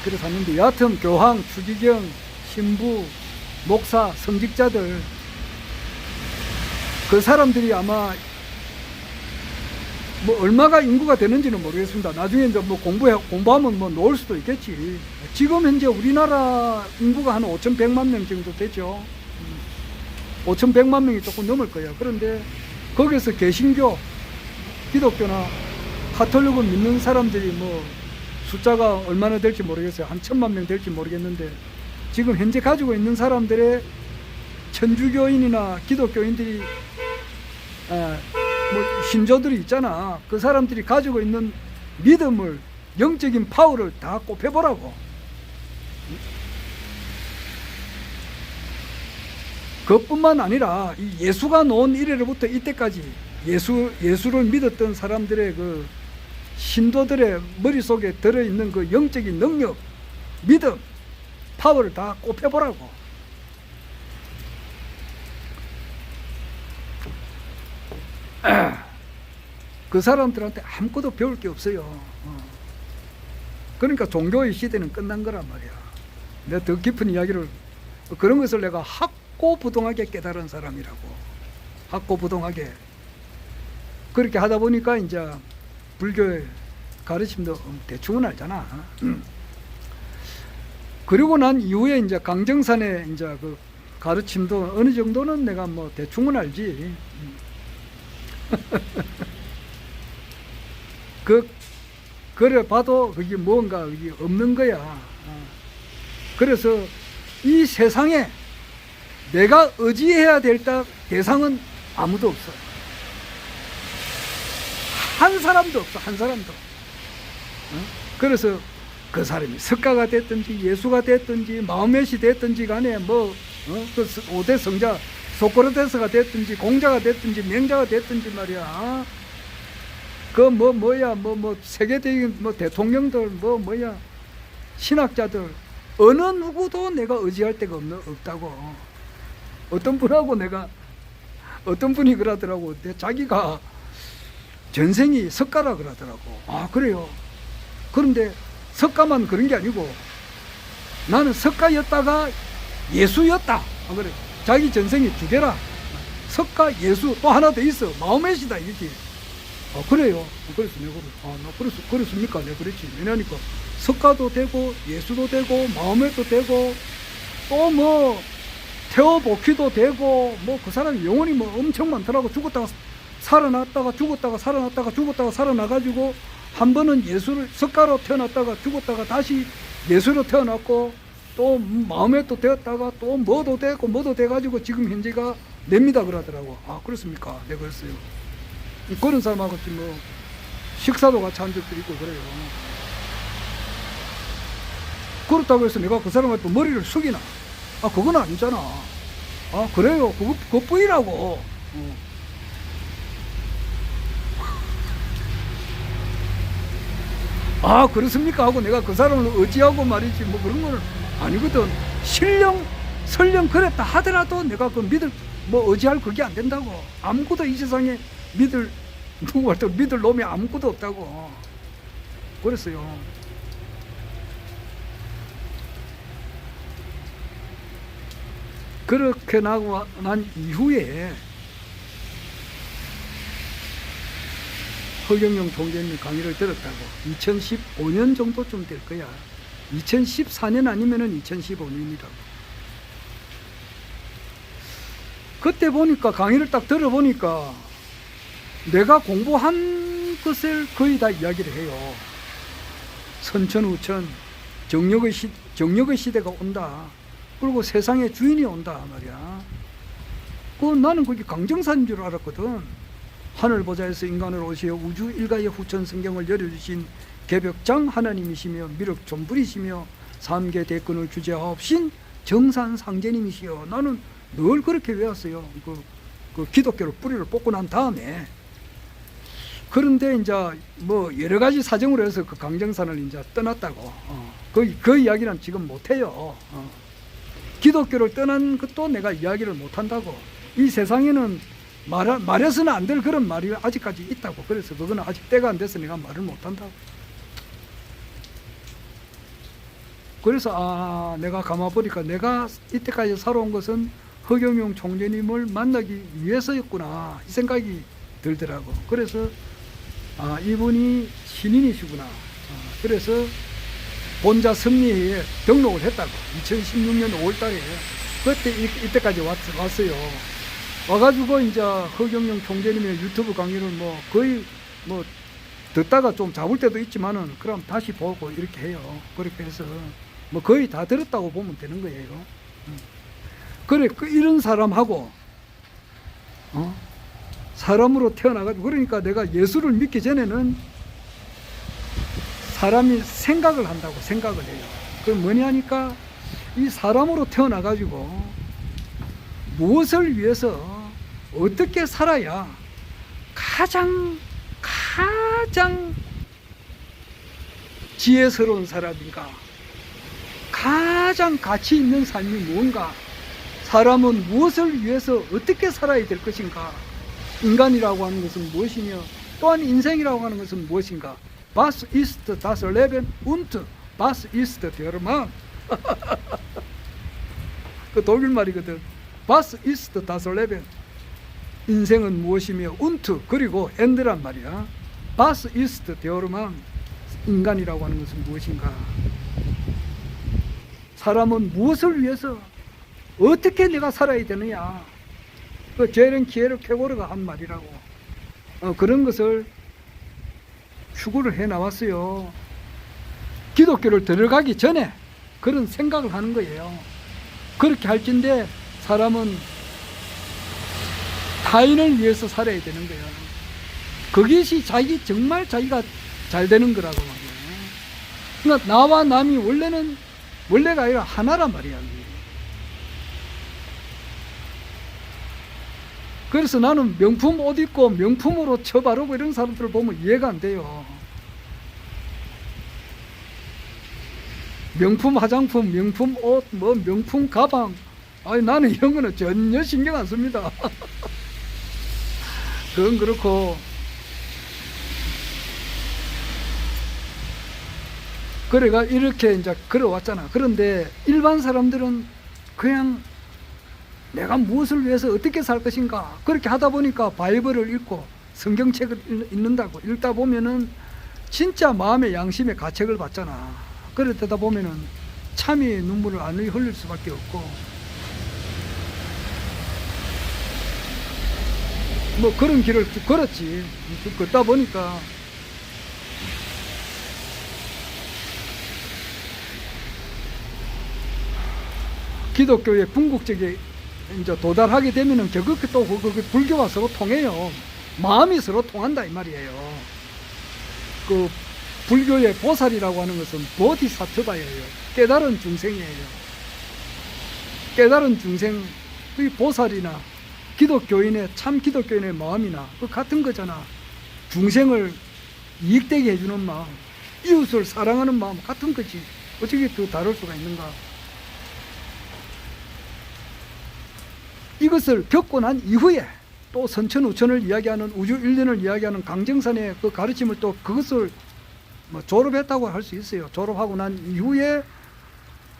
그래서 하는데 여하튼 교황, 추기경, 신부, 목사, 성직자들 그 사람들이 아마 얼마가 인구가 되는지는 모르겠습니다. 나중에 이제 공부하면 놓을 수도 있겠지. 지금 현재 우리나라 인구가 한 5,100만 명 정도 되죠. 5,100만 명이 조금 넘을 거예요. 그런데 거기서 개신교, 기독교나 가톨릭을 믿는 사람들이 숫자가 얼마나 될지 모르겠어요. 한 1,000만 명 될지 모르겠는데 지금 현재 가지고 있는 사람들의 천주교인이나 기독교인들이 신조들이 있잖아. 그 사람들이 가지고 있는 믿음을, 영적인 파워를 다 꼽혀보라고. 그것뿐만 아니라 이 예수가 놓은 이래로부터 이때까지 예수를 믿었던 사람들의 그 신도들의 머릿속에 들어있는 그 영적인 능력, 믿음, 파워를 다 꼽혀보라고. 그 사람들한테 아무것도 배울 게 없어요. 그러니까 종교의 시대는 끝난 거란 말이야. 내가 더 깊은 이야기를, 그런 것을 내가 학고부동하게 깨달은 사람이라고. 학고부동하게. 그렇게 하다 보니까 이제 불교의 가르침도 대충은 알잖아. 그리고 난 이후에 이제 강정산의 이제 그 가르침도 어느 정도는 내가 대충은 알지. 그래 봐도 그게 뭔가 그게 없는 거야. 그래서 이 세상에 내가 의지해야 될 대상은 아무도 없어. 한 사람도 없어. 한 사람도. 그래서 그 사람이 석가가 됐든지 예수가 됐든지 마호멧이 됐든지 간에 그 5대 성자 소크라테스가 됐든지 공자가 됐든지 명자가 됐든지 말이야. 그 세계적인 대통령들 신학자들 어느 누구도 내가 의지할 데가 없다고. 어떤 분이 그러더라고. 자기가 전생이 석가라 그러더라고. 아, 그래요. 그런데 석가만 그런 게 아니고 나는 석가였다가 예수였다. 그래. 자기 전생이 두 개라. 석가, 예수, 또 하나 더 있어. 마호멧이다, 이게. 그래요. 그래서 내가, 그랬습니까? 내가 그랬지. 왜냐니까, 석가도 되고, 예수도 되고, 마호멧도 되고, 또 테오보키도 되고, 그 사람이 영혼이 엄청 많더라고. 죽었다가 살아났다가, 살아나가지고, 한 번은 석가로 태어났다가 죽었다가 다시 예수로 태어났고, 또 마음에도 되었다가 또 뭐도 돼가지고 지금 현재가 냅니다 그러더라고. 아, 그렇습니까? 네, 그랬어요. 그런 사람하고 식사도 같이 한 적도 있고 그래요. 그렇다고 해서 내가 그 사람한테 머리를 숙이나? 아, 그건 아니잖아. 아, 그래요. 그것뿐이라고. 아, 그렇습니까? 하고 내가 그 사람을 의지하고 말이지 그런 거는 아니거든. 설령 그랬다 하더라도 내가 의지할 그게 안 된다고. 아무것도 이 세상에 믿을 놈이 아무것도 없다고. 그랬어요. 그렇게 나고 난 이후에 허경영 총재님 강의를 들었다고. 2015년 정도쯤 될 거야. 2014년 아니면은 2015년이라고. 그때 보니까 강의를 딱 들어보니까 내가 공부한 것을 거의 다 이야기를 해요. 선천우천, 정력의 시대가 온다. 그리고 세상의 주인이 온다 말이야. 나는 그게 강정사인 줄 알았거든. 하늘보좌에서 인간을 오시어 우주 일가의 후천 성경을 열어주신 개벽장 하나님이시며 미륵 존불이시며 삼계 대권을 주재하옵신 정산상제님이시여. 나는 늘 그렇게 외웠어요. 그 기독교를 뿌리를 뽑고 난 다음에. 그런데 이제 뭐 여러 가지 사정으로 해서 그 강정산을 이제 떠났다고. 그 이야기는 지금 못해요. 기독교를 떠난 것도 내가 이야기를 못한다고. 이 세상에는 말해서는 안 될 그런 말이 아직까지 있다고. 그래서 그거는 아직 때가 안 돼서 내가 말을 못한다고. 그래서 내가 감아보니까 내가 이때까지 살아온 것은 허경영 총재님을 만나기 위해서였구나, 이 생각이 들더라고. 그래서 이분이 신인이시구나. 그래서 본자 승리회에 등록을 했다고. 2016년 5월달에 그때 이때까지 왔어요. 와가지고 이제 허경영 총재님의 유튜브 강의를 거의 듣다가 좀 잡을 때도 있지만은 그럼 다시 보고 이렇게 해요. 그렇게 해서 거의 다 들었다고 보면 되는 거예요. 그래, 이런 사람하고 사람으로 태어나가지고, 그러니까 내가 예수를 믿기 전에는 사람이 생각을 한다고. 생각을 해요. 그럼 뭐냐 하니까 이 사람으로 태어나가지고 무엇을 위해서 어떻게 살아야 가장 지혜스러운 사람인가, 가장 가치 있는 삶이 무언가, 사람은 무엇을 위해서 어떻게 살아야 될 것인가, 인간이라고 하는 것은 무엇이며 또한 인생이라고 하는 것은 무엇인가. Was ist das Leben und was ist der Mann? 그 독일 말이거든. Was ist das Leben? 인생은 무엇이며 und 그리고 end란 말이야. Was ist der Mann? 인간이라고 하는 것은 무엇인가. 사람은 무엇을 위해서 어떻게 내가 살아야 되느냐. 그 제렌 키에르 케고르가 한 말이라고. 그런 것을 추구를 해 나왔어요. 기독교를 들어가기 전에 그런 생각을 하는 거예요. 그렇게 할진데 사람은 타인을 위해서 살아야 되는 거예요. 그것이 정말 자기가 잘 되는 거라고 말이에요. 그러니까 나와 남이 원래가 아니라 하나란 말이야. 그래서 나는 명품 옷 입고 명품으로 쳐 바르고 이런 사람들을 보면 이해가 안 돼요. 명품 화장품, 명품 옷, 명품 가방. 나는 이런 거는 전혀 신경 안 씁니다. 그건 그렇고. 그래가 이렇게 이제 걸어왔잖아. 그런데 일반 사람들은 그냥 내가 무엇을 위해서 어떻게 살 것인가, 그렇게 하다 보니까 바이블을 읽고 성경책을 읽는다고. 읽다 보면은 진짜 마음의 양심의 가책을 받잖아. 그러다 보면은 참이 눈물을 안 흘릴 수밖에 없고, 그런 길을 쭉 걸었지. 쭉 걷다 보니까 기독교의 궁극적에 이제 도달하게 되면은 결국 또 그 불교와 서로 통해요. 마음이 서로 통한다 이 말이에요. 그 불교의 보살이라고 하는 것은 보디사트바예요. 깨달은 중생이에요. 깨달은 중생, 그 보살이나 기독교인의 참 기독교인의 마음이나 그 같은 거잖아. 중생을 이익되게 해주는 마음, 이웃을 사랑하는 마음 같은 거지. 어떻게 더 다를 수가 있는가. 이것을 겪고 난 이후에 또 선천우천을 이야기하는, 우주 일련을 이야기하는 강정산의 그 가르침을 또 그것을 졸업했다고 할 수 있어요. 졸업하고 난 이후에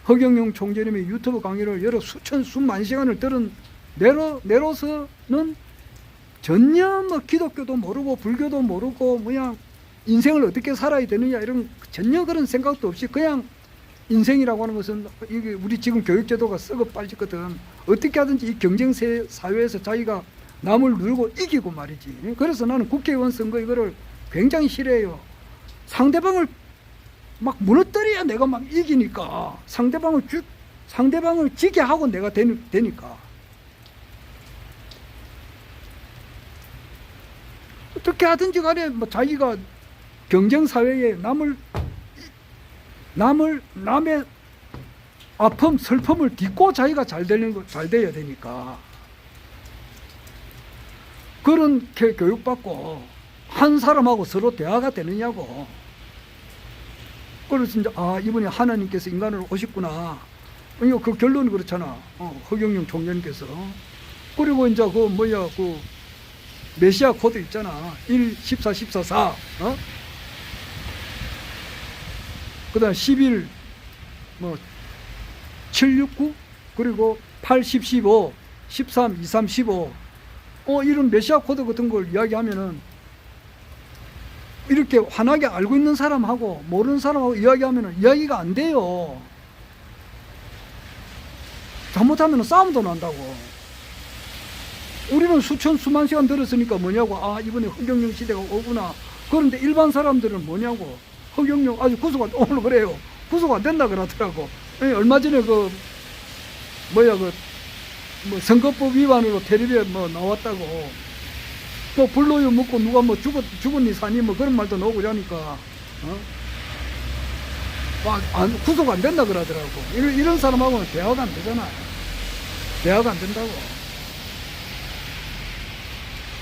허경영 총재님의 유튜브 강의를 여러 수만 시간을 들은 내로서는 전혀 기독교도 모르고 불교도 모르고 그냥 인생을 어떻게 살아야 되느냐 이런 전혀 그런 생각도 없이 그냥 인생이라고 하는 것은 이게 우리 지금 교육제도가 썩어 빠졌거든. 어떻게 하든지 이 경쟁 사회에서 자기가 남을 누르고 이기고 말이지. 그래서 나는 국회의원 선거 이거를 굉장히 싫어해요. 상대방을 막 무너뜨려야 내가 막 이기니까 상대방을 지게 하고 내가 되니까. 어떻게 하든지 간에 뭐 자기가 경쟁사회에 남의 아픔, 슬픔을 딛고 자기가 잘 돼야 되니까. 그런 교육받고 한 사람하고 서로 대화가 되느냐고. 그래서 이제, 이번에 하나님께서 인간으로 오셨구나. 그 결론이 그렇잖아. 허경영 총재님께서. 그리고 이제 그 메시아 코드 있잖아. 1, 14, 14, 4. 그 다음 11, 769, 그리고 8, 10, 15, 13, 23, 15. 이런 메시아 코드 같은 걸 이야기하면은, 이렇게 환하게 알고 있는 사람하고 모르는 사람하고 이야기하면은 이야기가 안 돼요. 잘못하면 싸움도 난다고. 우리는 수만 시간 들었으니까 뭐냐고. 이번에 허경영 시대가 오구나. 그런데 일반 사람들은 뭐냐고. 허경영 아주 오늘 그래요. 구속 안 된다 그러더라고. 얼마 전에 선거법 위반으로 텔레비에 나왔다고. 불로유 먹고 누가 죽었니 사니 그런 말도 나오고 그러니까. 구속 안 된다 그러더라고. 이런 사람하고는 대화가 안 되잖아. 대화가 안 된다고.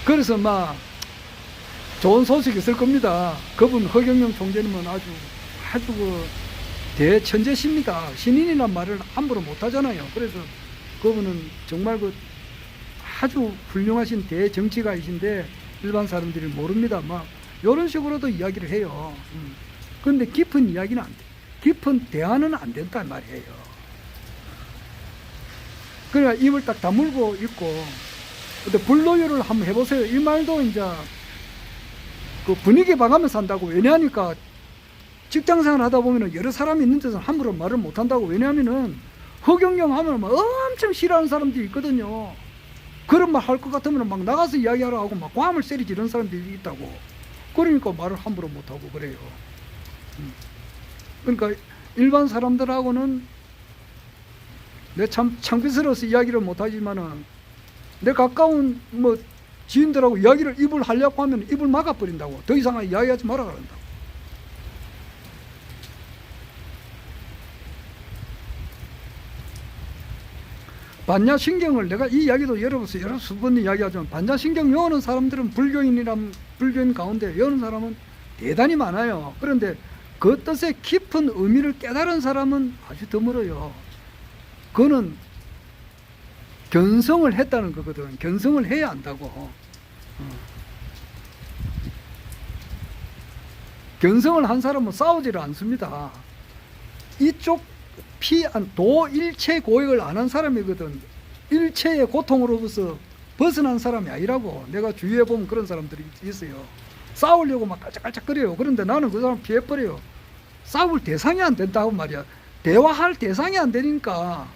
그래서 좋은 소식이 있을 겁니다. 그분 허경영 총재님은 아주 대천재십니다. 신인이란 말을 함부로 못 하잖아요. 그래서 그분은 정말 아주 훌륭하신 대정치가이신데 일반 사람들이 모릅니다. 이런 식으로도 이야기를 해요. 그런데 깊은 이야기는 안 돼. 깊은 대화는 안 된단 말이에요. 그러니까 입을 딱 다물고 있고. 근데 불로유를 한번 해보세요. 이 말도 이제 그 분위기 봐가면서 한다고. 왜냐하니까 직장생활 하다 보면은 여러 사람이 있는 데서 함부로 말을 못 한다고. 왜냐하면은 허경영 하면 엄청 싫어하는 사람들이 있거든요. 그런 말 할 것 같으면 나가서 이야기하라 하고 꽐을 세리지 이런 사람들이 있다고. 그러니까 말을 함부로 못 하고 그래요. 그러니까 일반 사람들하고는 내 참 창피스러워서 이야기를 못 하지만은 내 가까운 지인들하고 이야기를 입을 하려고 하면 입을 막아버린다고. 더 이상 이야기하지 마라 그런다고. 반야신경을 내가 이 이야기도 여러 번 이야기하지만 반야신경 외우는 사람들은 불교인 가운데 외우는 사람은 대단히 많아요. 그런데 그 뜻의 깊은 의미를 깨달은 사람은 아주 드물어요. 그거는 견성을 했다는 거거든. 견성을 해야 한다고. 견성을 한 사람은 싸우지를 않습니다. 이쪽 도일체 고액을 안 한 사람이거든. 일체의 고통으로부터 벗어난 사람이 아니라고. 내가 주위에 보면 그런 사람들이 있어요. 싸우려고 깔짝깔짝거려요. 그런데 나는 그 사람 피해버려요. 싸울 대상이 안 된다고 말이야. 대화할 대상이 안 되니까.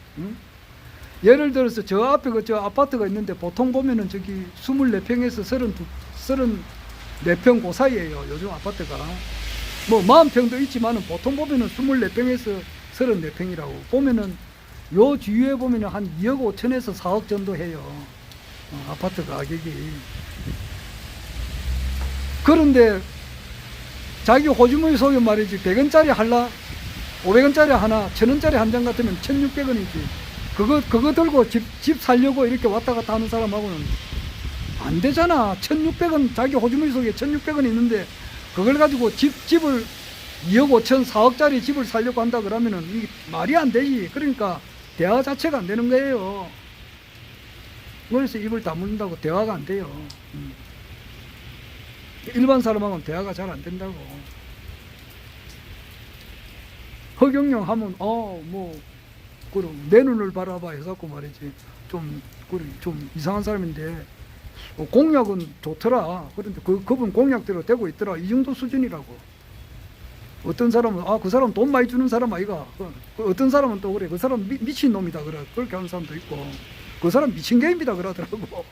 예를 들어서 저 앞에 저 아파트가 있는데 보통 보면은 저기 24평에서 34평 그 사이에요. 요즘 아파트가. 40평도 있지만은 보통 보면은 24평에서 34평이라고. 보면은 요 주위에 보면은 한 2억 5천에서 4억 정도 해요. 아파트 가격이. 그런데 자기 호주머니 속에 말이지 100원짜리 할라 500원짜리 하나 1000원짜리 한 장 같으면 1600원이지. 그거 들고 집 살려고 이렇게 왔다 갔다 하는 사람하고는 안 되잖아. 1600원, 자기 호주머니 속에 1600원 있는데 그걸 가지고 집을 2억 5천 4억짜리 집을 살려고 한다 그러면은 이게 말이 안 되지. 그러니까 대화 자체가 안 되는 거예요. 그래서 입을 다문다고 대화가 안 돼요. 일반 사람하고는 대화가 잘 안 된다고. 허경영 하면 그럼 내 눈을 바라봐 해갖고 말이지. 좀 이상한 사람인데 공약은 좋더라. 그런데 그분 공약대로 되고 있더라. 이 정도 수준이라고. 어떤 사람은 그 사람 돈 많이 주는 사람 아이가. 어떤 사람은 또 그래. 그 사람 미친 놈이다 그래. 그렇게 하는 사람도 있고. 그 사람 미친 개입니다 그러더라고.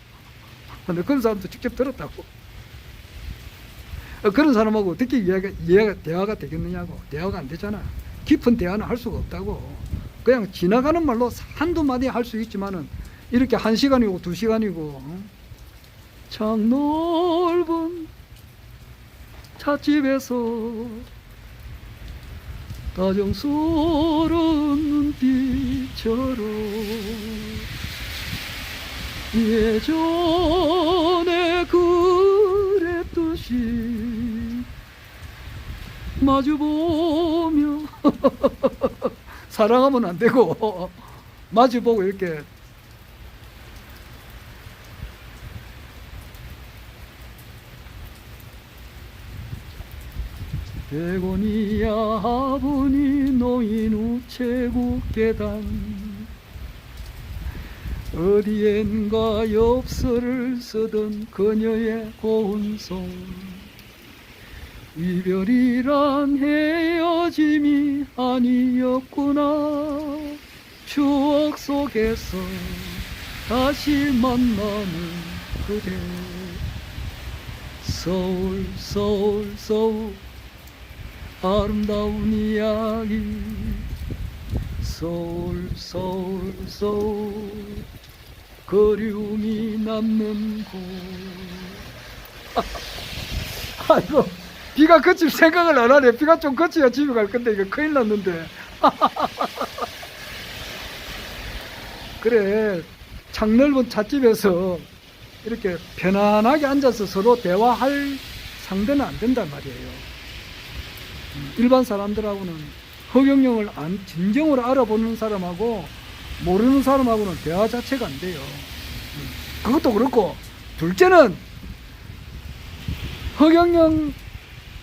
근데 그런 사람도 직접 들었다고. 그런 사람하고 어떻게 대화가 되겠느냐고. 대화가 안 되잖아. 깊은 대화는 할 수가 없다고. 그냥 지나가는 말로 한두 마디 할 수 있지만은 이렇게 1시간이고 2시간이고 창 넓은 찻집에서 다정스러운 눈빛처럼 예전에 그랬듯이 마주보며 사랑하면 안 되고 마주보고 이렇게 백원이야 하분이 놓인 우체국 계단 어디엔가 엽서를 쓰던 그녀의 고운송 이별이란 헤어짐이 아니었구나 추억 속에서 다시 만나는 그대 서울 서울 서울 아름다운 이야기 서울 서울 서울 그리움이 남는 곳 아이고 비가 그칠 생각을 안 하네. 비가 좀 그쳐야 집에 갈 건데 이거 큰일 났는데 그래 창 넓은 찻집에서 이렇게 편안하게 앉아서 서로 대화할 상대는 안 된단 말이에요. 일반 사람들하고는 허경영을 진정으로 알아보는 사람하고 모르는 사람하고는 대화 자체가 안 돼요. 그것도 그렇고 둘째는 허경영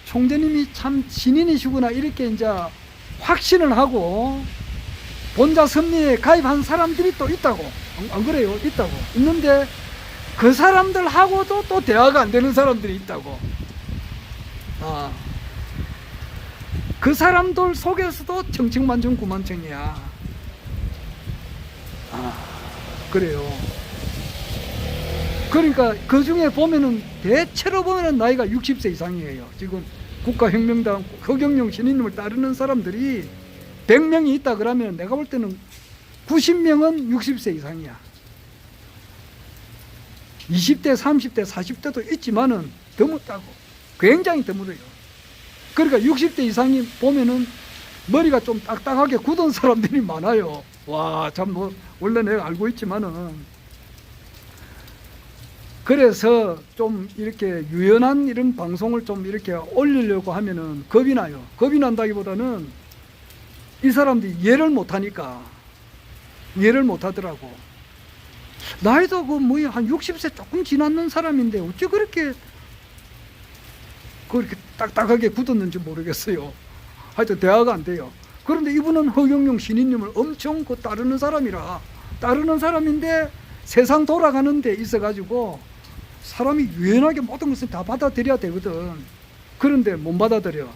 총재님이 참 신인이시구나 이렇게 이제 확신을 하고 본자 섭리에 가입한 사람들이 또 있다고. 안 그래요? 있다고. 있는데 그 사람들하고도 또 대화가 안 되는 사람들이 있다고. 그 사람들 속에서도 청칭만청 구만청이야. 그래요. 그러니까 그 중에 보면은 대체로 보면은 나이가 60세 이상이에요. 지금 국가혁명당 허경영 신인님을 따르는 사람들이 100명이 있다 그러면 내가 볼 때는 90명은 60세 이상이야. 20대, 30대, 40대도 있지만은 드물다고. 굉장히 드물어요. 그러니까 60대 이상이 보면은 머리가 좀 딱딱하게 굳은 사람들이 많아요. 와, 참 원래 내가 알고 있지만은 그래서 좀 이렇게 유연한 이런 방송을 좀 이렇게 올리려고 하면은 겁이 나요. 겁이 난다기보다는 이 사람들이 이해를 못하니까 이해를 못하더라고. 나이도 한 60세 조금 지났는 사람인데 어찌 그렇게 딱딱하게 굳었는지 모르겠어요. 하여튼 대화가 안 돼요. 그런데 이분은 허경영 신인님을 엄청 따르는 사람인데 세상 돌아가는 데 있어가지고 사람이 유연하게 모든 것을 다 받아들여야 되거든. 그런데 못 받아들여.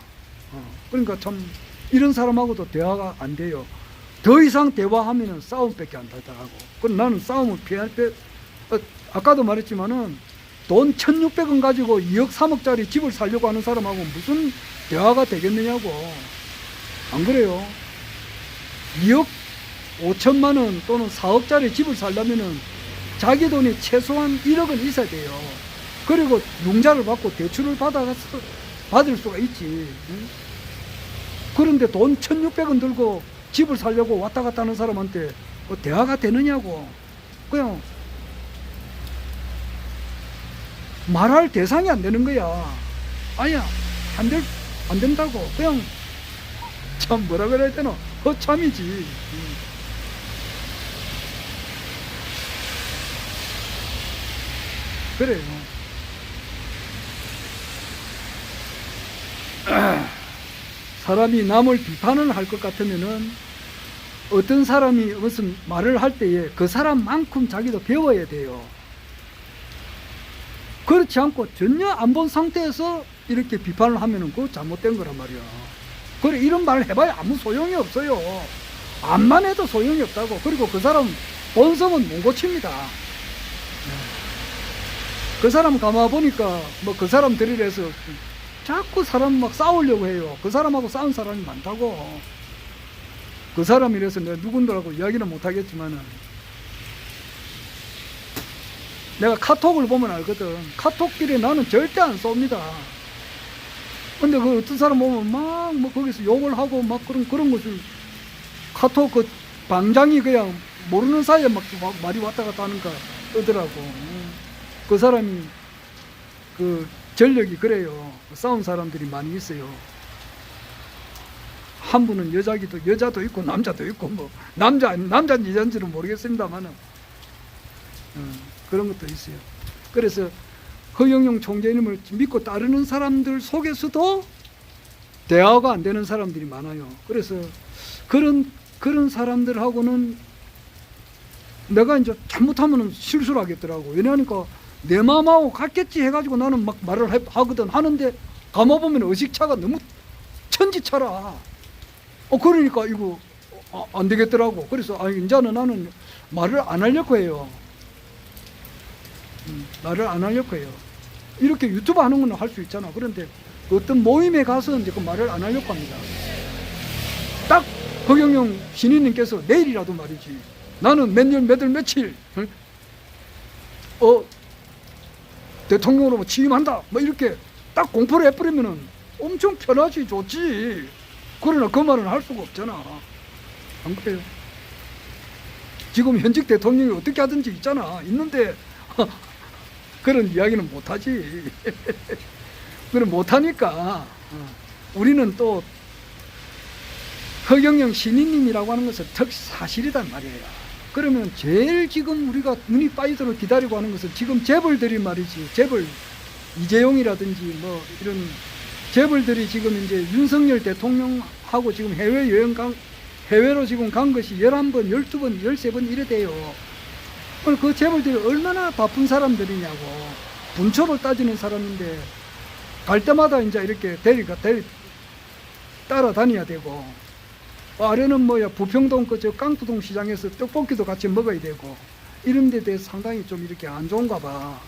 그러니까 참 이런 사람하고도 대화가 안 돼요. 더 이상 대화하면은 싸움밖에 안 되더라고. 그럼 나는 싸움을 피할 때 아까도 말했지만은 돈 1,600원 가지고 2억 3억짜리 집을 살려고 하는 사람하고 무슨 대화가 되겠느냐고. 안 그래요? 2억 5천만 원 또는 4억짜리 집을 살려면은 자기 돈이 최소한 1억은 있어야 돼요. 그리고 융자를 받고 대출을 받을 수가 있지. 그런데 돈 1,600원 들고 집을 살려고 왔다 갔다 하는 사람한테 대화가 되느냐고. 그냥 말할 대상이 안 되는 거야. 아니야, 안 된다고. 그냥 참 뭐라 그래야 되나? 허참이지. 그래요. 사람이 남을 비판을 할 것 같으면은 어떤 사람이 무슨 말을 할 때에 그 사람만큼 자기도 배워야 돼요. 그렇지 않고 전혀 안 본 상태에서 이렇게 비판을 하면은 그거 잘못된 거란 말이야. 그래, 이런 말을 해봐야 아무 소용이 없어요. 암만 해도 소용이 없다고. 그리고 그 사람 본성은 못 고칩니다. 그 사람 가만 보니까 그 사람 들이래서 자꾸 사람 막 싸우려고 해요. 그 사람하고 싸운 사람이 많다고. 그 사람이라서 내가 누군가라고 이야기는 못하겠지만은, 내가 카톡을 보면 알거든. 카톡길에 나는 절대 안 쏩니다. 근데 그 어떤 사람 보면 막 뭐 거기서 욕을 하고 막 그런 것을 카톡 그 방장이 그냥 모르는 사이에 막 말이 왔다 갔다 하는가 뜨더라고. 그 사람이 그 전력이 그래요. 싸운 사람들이 많이 있어요. 한 분은 여자도 있고 남자도 있고 뭐 남자인지 여자인지는 모르겠습니다만은 그런 것도 있어요. 그래서 허경영 총재님을 믿고 따르는 사람들 속에서도 대화가 안 되는 사람들이 많아요. 그래서 그런 사람들하고는 내가 이제 잘못하면 실수를 하겠더라고. 왜냐하니까 내 마음하고 같겠지 해가지고 나는 막 말을 하거든. 하는데 감아보면 의식차가 너무 천지차라. 그러니까 이거 안 되겠더라고. 그래서 이제는 나는 말을 안 하려고 해요. 말을 안 하려고 해요. 이렇게 유튜브 하는 건 할 수 있잖아. 그런데 어떤 모임에 가서 이제 그 말을 안 하려고 합니다. 딱 허경영 신인님께서 내일이라도 말이지. 나는 몇 년, 몇 월, 며칠, 대통령으로 뭐 취임한다. 뭐 이렇게 딱 공포를 해버리면은 엄청 편하지, 좋지. 그러나 그 말은 할 수가 없잖아. 안 그래요? 지금 현직 대통령이 어떻게 하든지 있잖아. 있는데, 그런 이야기는 못하지. 그럼 못하니까 우리는 또 허경영 신인님이라고 하는 것은 특사실이단 말이에요. 그러면 제일 지금 우리가 눈이 빠지도록 기다리고 하는 것은 지금 재벌들이 말이지. 재벌 이재용이라든지 뭐 이런 재벌들이 지금 이제 윤석열 대통령하고 지금 해외로 지금 간 것이 11번, 12번, 13번 이래 돼요. 그 재벌들이 얼마나 바쁜 사람들이냐고. 분초를 따지는 사람인데 갈 때마다 이제 이렇게 따라다녀야 되고, 아래는 뭐야 부평동 저 깡투동 시장에서 떡볶이도 같이 먹어야 되고, 이런 데 대해서 상당히 좀 이렇게 안 좋은가 봐.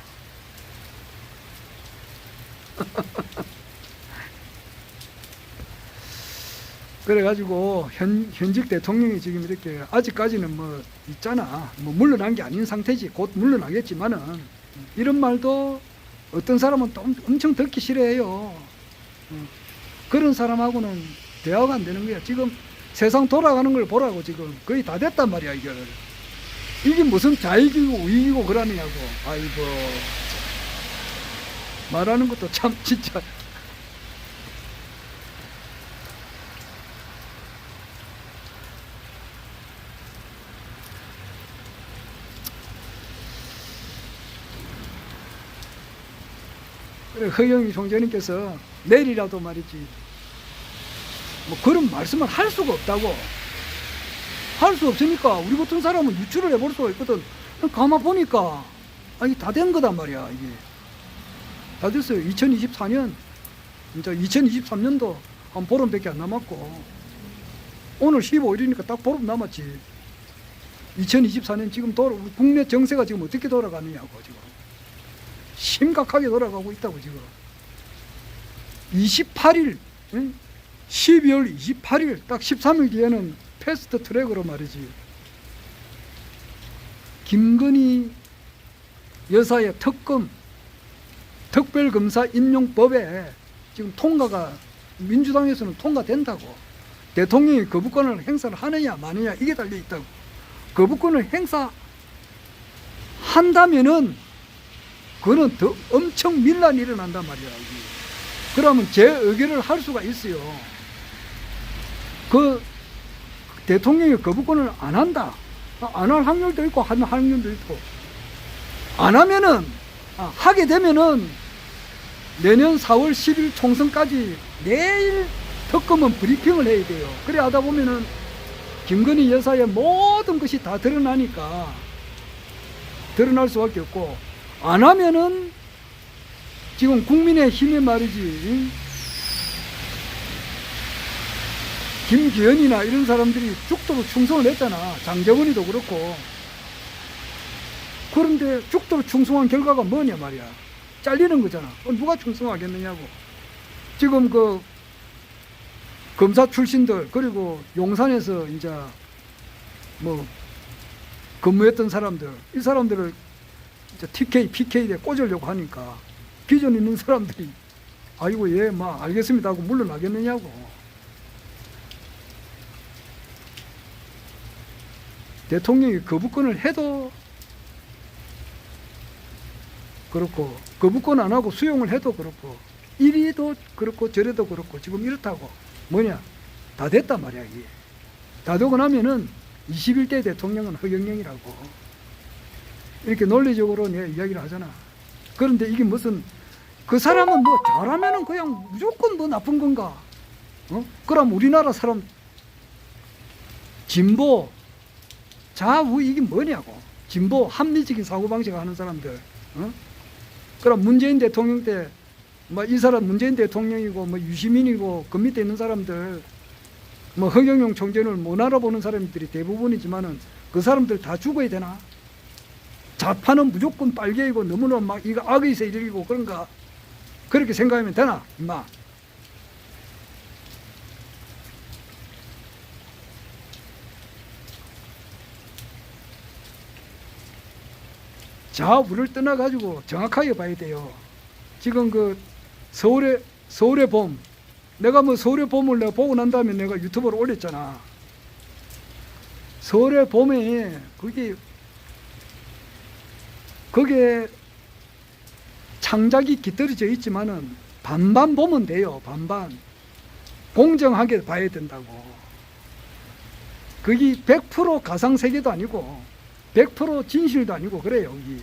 그래가지고 현직 대통령이 지금 이렇게 아직까지는 뭐 있잖아. 뭐 물러난 게 아닌 상태지. 곧 물러나겠지만은 이런 말도 어떤 사람은 또 엄청 듣기 싫어해요. 그런 사람하고는 대화가 안 되는 거야. 지금 세상 돌아가는 걸 보라고. 지금 거의 다 됐단 말이야. 이게 무슨 좌익이고 우익이고 그러느냐고. 아이고, 말하는 것도 참 진짜. 그래, 허경영 총재님께서 내일이라도 말이지, 뭐 그런 말씀을 할 수가 없다고. 할 수 없으니까 우리 같은 사람은 유출을 해볼 수가 있거든. 가만 보니까 이게 다 된 거단 말이야. 이게 다 됐어요. 2024년 이제 2023년도 한 보름밖에 안 남았고, 오늘 15일이니까 딱 보름 남았지. 2024년 지금 국내 정세가 지금 어떻게 돌아가느냐고. 지금 심각하게 돌아가고 있다고. 지금 28일 12월 28일 딱 13일 뒤에는 패스트 트랙으로 말이지, 김건희 여사의 특별검사 임용법에 지금 통과가, 민주당에서는 통과된다고. 대통령이 거부권을 행사를 하느냐 마느냐 이게 달려 있다고. 거부권을 행사한다면은 그거는 더 엄청 밀란이 일어난단 말이야. 그러면 재의결을 할 수가 있어요. 그 대통령이 거부권을 안 한다. 안 할 확률도 있고 할 확률도 있고. 안 하면은, 하게 되면은 내년 4월 10일 총선까지 내일 특검은 브리핑을 해야 돼요. 그래 하다 보면은 김건희 여사의 모든 것이 다 드러나니까, 드러날 수밖에 없고, 안 하면은 지금 국민의힘에 말이지, 김기현이나 이런 사람들이 죽도록 충성을 했잖아. 장정은이도 그렇고. 그런데 죽도록 충성한 결과가 뭐냐 말이야. 잘리는 거잖아. 누가 충성하겠느냐고. 지금 그 검사 출신들, 그리고 용산에서 이제 뭐 근무했던 사람들, 이 사람들을 이제 TK, PK에 꽂으려고 하니까 기존에 있는 사람들이 아이고 예, 막 알겠습니다 하고 물러나겠느냐고. 대통령이 거부권을 해도 그렇고, 거부권 안 하고 수용을 해도 그렇고, 이리도 그렇고 저리도 그렇고 지금 이렇다고. 뭐냐, 다 됐단 말이야. 이게 다 되고 나면은 21대 대통령은 허경영이라고 이렇게 논리적으로 내가 이야기를 하잖아. 그런데 이게 무슨, 그 사람은 뭐 잘하면은 그냥 무조건 뭐 나쁜 건가? 그럼 우리나라 사람 진보 좌우 이게 뭐냐고. 진보 합리적인 사고방식 하는 사람들, 그럼 문재인 대통령 때 뭐 이 사람 문재인 대통령이고 뭐 유시민이고 그 밑에 있는 사람들, 뭐 허경영 총재를 못 알아보는 사람들이 대부분이지만은 그 사람들 다 죽어야 되나? 좌파는 무조건 빨개이고 너무나 막 이거 악의 세력이고 그런가? 그렇게 생각하면 되나? 임마. 좌우를 떠나가지고 정확하게 봐야 돼요. 지금 그 서울의 봄, 내가 뭐 서울의 봄을 내가 보고 난 다음에 내가 유튜브로 올렸잖아. 서울의 봄에 그게 창작이 깃들어져 있지만은 반반 보면 돼요. 반반. 공정하게 봐야 된다고. 그게 100% 가상세계도 아니고 100% 진실도 아니고 그래요. 여기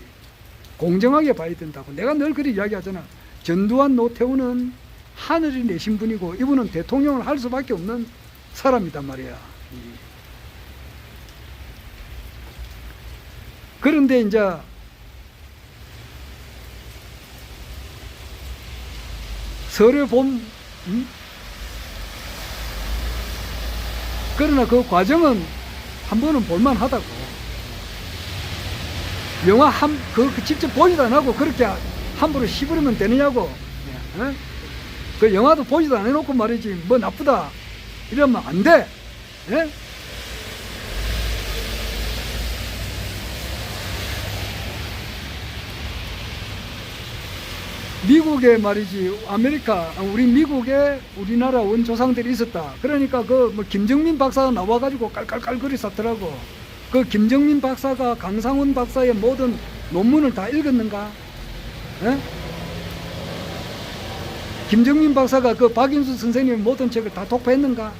공정하게 봐야 된다고. 내가 늘 그렇게 이야기하잖아. 전두환, 노태우는 하늘이 내신 분이고 이분은 대통령을 할 수밖에 없는 사람이단 말이야. 그런데 이제 설의 봄, 그러나 그 과정은 한 번은 볼만하다고. 영화 그 직접 보지도 안 하고 그렇게 함부로 씹으면 되느냐고. 그 영화도 보지도 안 해놓고 말이지 뭐 나쁘다 이러면 안 돼. 예? 미국에 말이지, 우리 미국에 우리나라 원조상들이 있었다. 그러니까 그 뭐 김정민 박사가 나와가지고 깔깔깔거리 쌌더라고. 그 김정민 박사가 강상훈 박사의 모든 논문을 다 읽었는가? 에? 김정민 박사가 그 박인수 선생님의 모든 책을 다 독파했는가?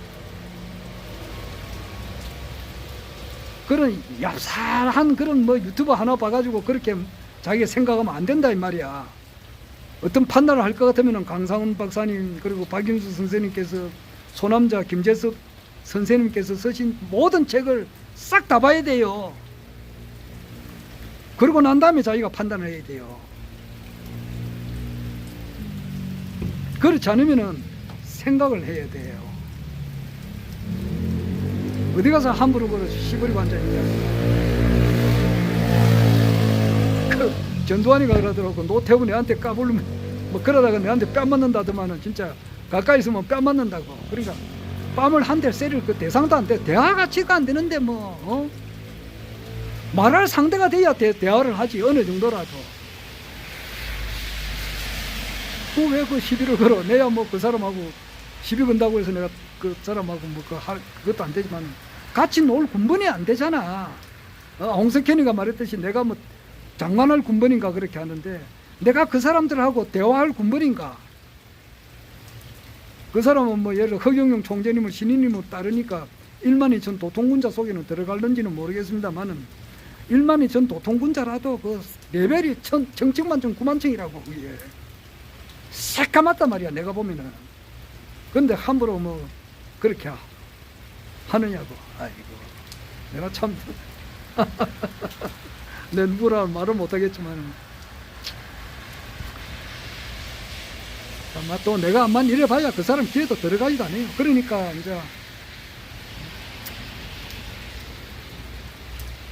그런 얍살한 그런 뭐 유튜브 하나 봐가지고 그렇게 자기가 생각하면 안 된다 이 말이야. 어떤 판단을 할 것 같으면 강상훈 박사님 그리고 박인수 선생님께서, 소남자 김재석 선생님께서 쓰신 모든 책을 싹 다 봐야 돼요. 그러고 난 다음에 자기가 판단을 해야 돼요. 그렇지 않으면 생각을 해야 돼요. 어디 가서 함부로 그러 시부리고 앉아있냐. 그 전두환이가 그러더라고. 노태우 내한테 까불면 뭐 그러다가 내한테 뺨 맞는다더만은 진짜 가까이 있으면 뺨 맞는다고. 그러니까 뺨을 한 대 때릴 그 대상도 안 돼. 대화가치가 안 되는데 뭐 말할 상대가 돼야 대화를 하지. 어느 정도라도. 왜 그 시비를 걸어? 내야 뭐 그 사람하고 시비 건다고 해서 내가 그 사람하고 뭐 그것도 안 되지만 같이 놀 군번이 안 되잖아. 홍석현이가 말했듯이 내가 뭐 장관할 군번인가 그렇게 하는데 내가 그 사람들하고 대화할 군번인가? 그 사람은 뭐 예를 들어 허경영 총재님을 신인님을 따르니까 1만 2천 도통군자 속에는 들어갈는지는 모르겠습니다만은 1만 2천 도통군자라도 그 레벨이 정책만 좀 9만 층이라고 그게. 새까맣단 말이야 내가 보면은. 근데 함부로 뭐 그렇게 하느냐고. 아이고 내가 참 내 누구라 말은 못하겠지만 아마 또 내가 암만 이래봐야 그 사람 귀에도 들어가지도 않아요. 그러니까 이제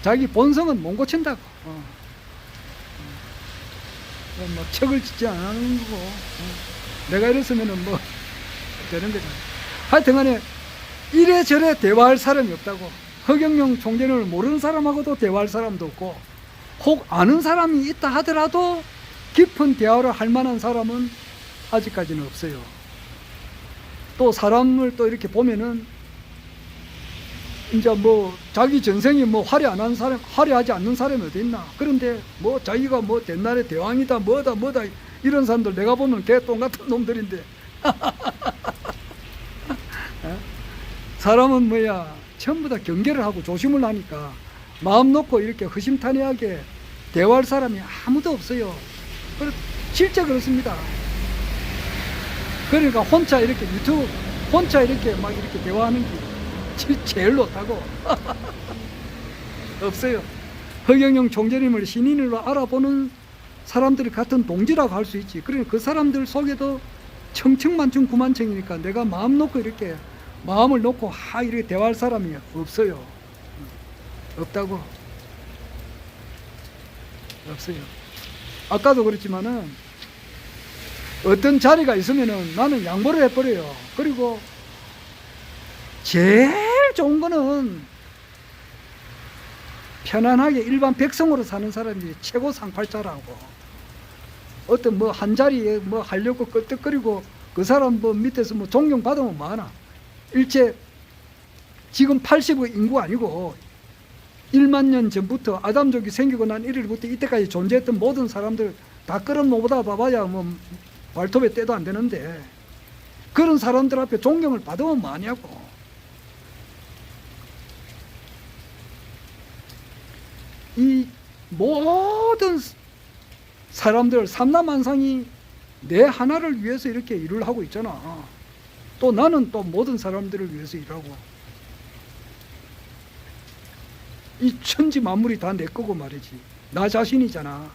자기 본성은 못 고친다고. 뭐 척을 짓지 않는 거고. 내가 이랬으면은 뭐 되는 거잖아요. 하여튼간에 이래저래 대화할 사람이 없다고. 허경영 총재를 모르는 사람하고도 대화할 사람도 없고, 혹 아는 사람이 있다 하더라도 깊은 대화를 할 만한 사람은 아직까지는 없어요. 또 사람을 또 이렇게 보면은 이제 뭐 자기 전생이 뭐 화려하지 않는 사람이 어디 있나. 그런데 뭐 자기가 뭐 옛날에 대왕이다 뭐다 이런 사람들 내가 보면 개똥 같은 놈들인데 사람은 뭐야 전부 다 경계를 하고 조심을 하니까 마음 놓고 이렇게 허심탄회하게 대화할 사람이 아무도 없어요. 실제 그렇습니다. 그러니까 혼자 이렇게 유튜브 혼자 이렇게 막 이렇게 대화하는 게 제일 좋다고. 없어요. 허경영 총재님을 신인으로 알아보는 사람들이 같은 동지라고 할 수 있지. 그러니까 그 사람들 속에도 청천만청 구만청이니까 내가 마음 놓고 이렇게 마음을 놓고 이렇게 대화할 사람이 없어요. 없다고. 없어요. 아까도 그랬지만은 어떤 자리가 있으면은 나는 양보를 해버려요. 그리고 제일 좋은 거는 편안하게 일반 백성으로 사는 사람이 최고 상팔자라고. 어떤 뭐 한 자리에 뭐 하려고 끄떡거리고 그 사람 뭐 밑에서 뭐 존경받으면 뭐하나. 일제 지금 80의 인구 아니고 1만 년 전부터 아담족이 생기고 난 이래부터 이때까지 존재했던 모든 사람들 다 끌어모으다 봐봐야 뭐 발톱에 때도 안 되는데 그런 사람들 앞에 존경을 받으면 뭐하냐고. 이 모든 사람들 삼라만상이 내 하나를 위해서 이렇게 일을 하고 있잖아. 또 나는 또 모든 사람들을 위해서 일하고. 이 천지 만물이 다 내 거고 말이지. 나 자신이잖아.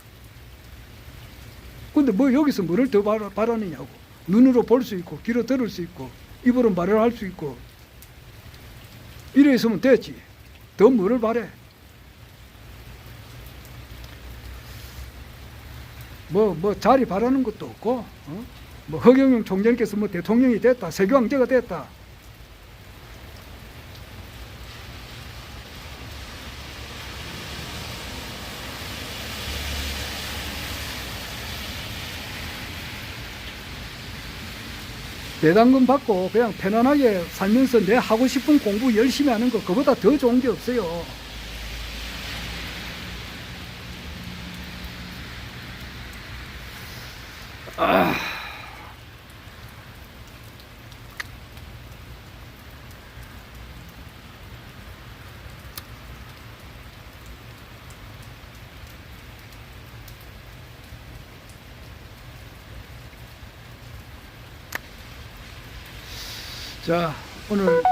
근데 뭐 여기서 뭐를 더 바라느냐고. 눈으로 볼 수 있고 귀로 들을 수 있고 입으로 말을 할 수 있고 이래 있으면 됐지. 더 뭐를 바래. 뭐 자리 바라는 것도 없고, 뭐 허경영 총재님께서 뭐 대통령이 됐다, 세계 왕제가 됐다. 배당금 받고 그냥 편안하게 살면서 내 하고 싶은 공부 열심히 하는 거 그보다 더 좋은 게 없어요. 자, 오늘 요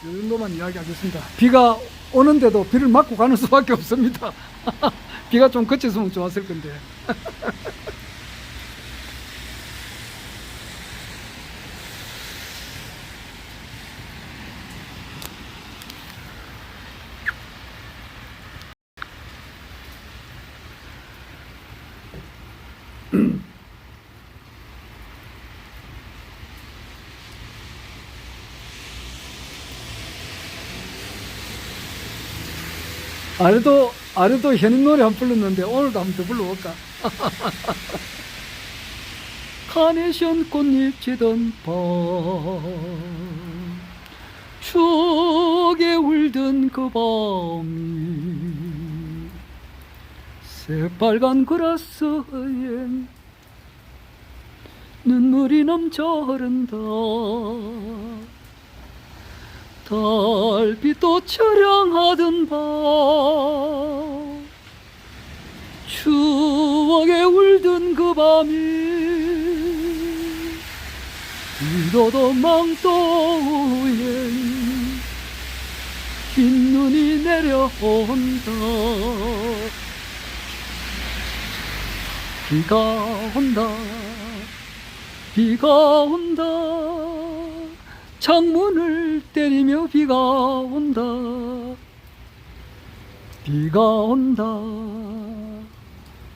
정도만 이야기하겠습니다. 비가 오는데도 비를 맞고 가는 수밖에 없습니다. 비가 좀 그쳤으면 좋았을 건데. 아래도 현인 노래 한 번 불렀는데 오늘도 한번 더 불러볼까? 카네이션 꽃잎 지던 밤 추억에 울던 그 밤이 새빨간 그라스엔 눈물이 넘쳐 흐른다. 달빛도 처량하던 밤 추억에 울던 그 밤이 비로도 망토에 흰 눈이 내려온다. 비가 온다. 비가 온다. 창문을 때리며 비가 온다. 비가 온다.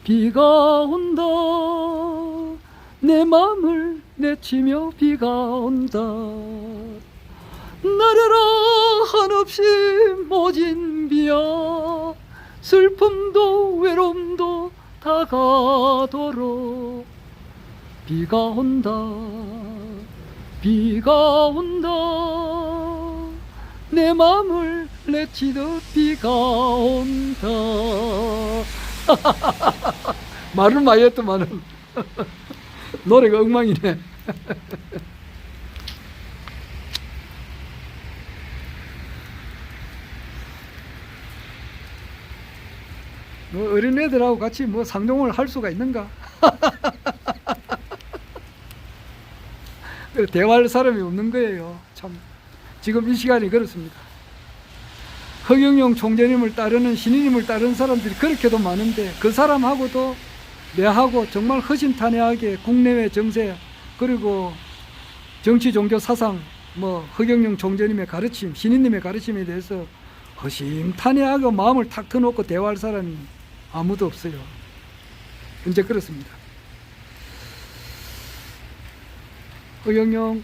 비가 온다. 내 맘을 내치며 비가 온다. 내려라 한없이 모진 비야, 슬픔도 외로움도 다가도록. 비가 온다, 비가 온다, 내 맘을 내치듯 비가 온다. 말은 많이 했더만은 노래가 엉망이네. 뭐 어린애들하고 같이 뭐 상종을 할 수가 있는가? 대화할 사람이 없는 거예요. 참 지금 이 시간이 그렇습니다. 허경영 총재님을 따르는, 신인님을 따르는 사람들이 그렇게도 많은데, 그 사람하고도 내하고 정말 허심탄회하게 국내외 정세, 그리고 정치 종교 사상, 뭐 허경영 총재님의 가르침, 신인님의 가르침에 대해서 허심탄회하게 마음을 탁 터놓고 대화할 사람이 아무도 없어요. 현재 그렇습니다. 허경영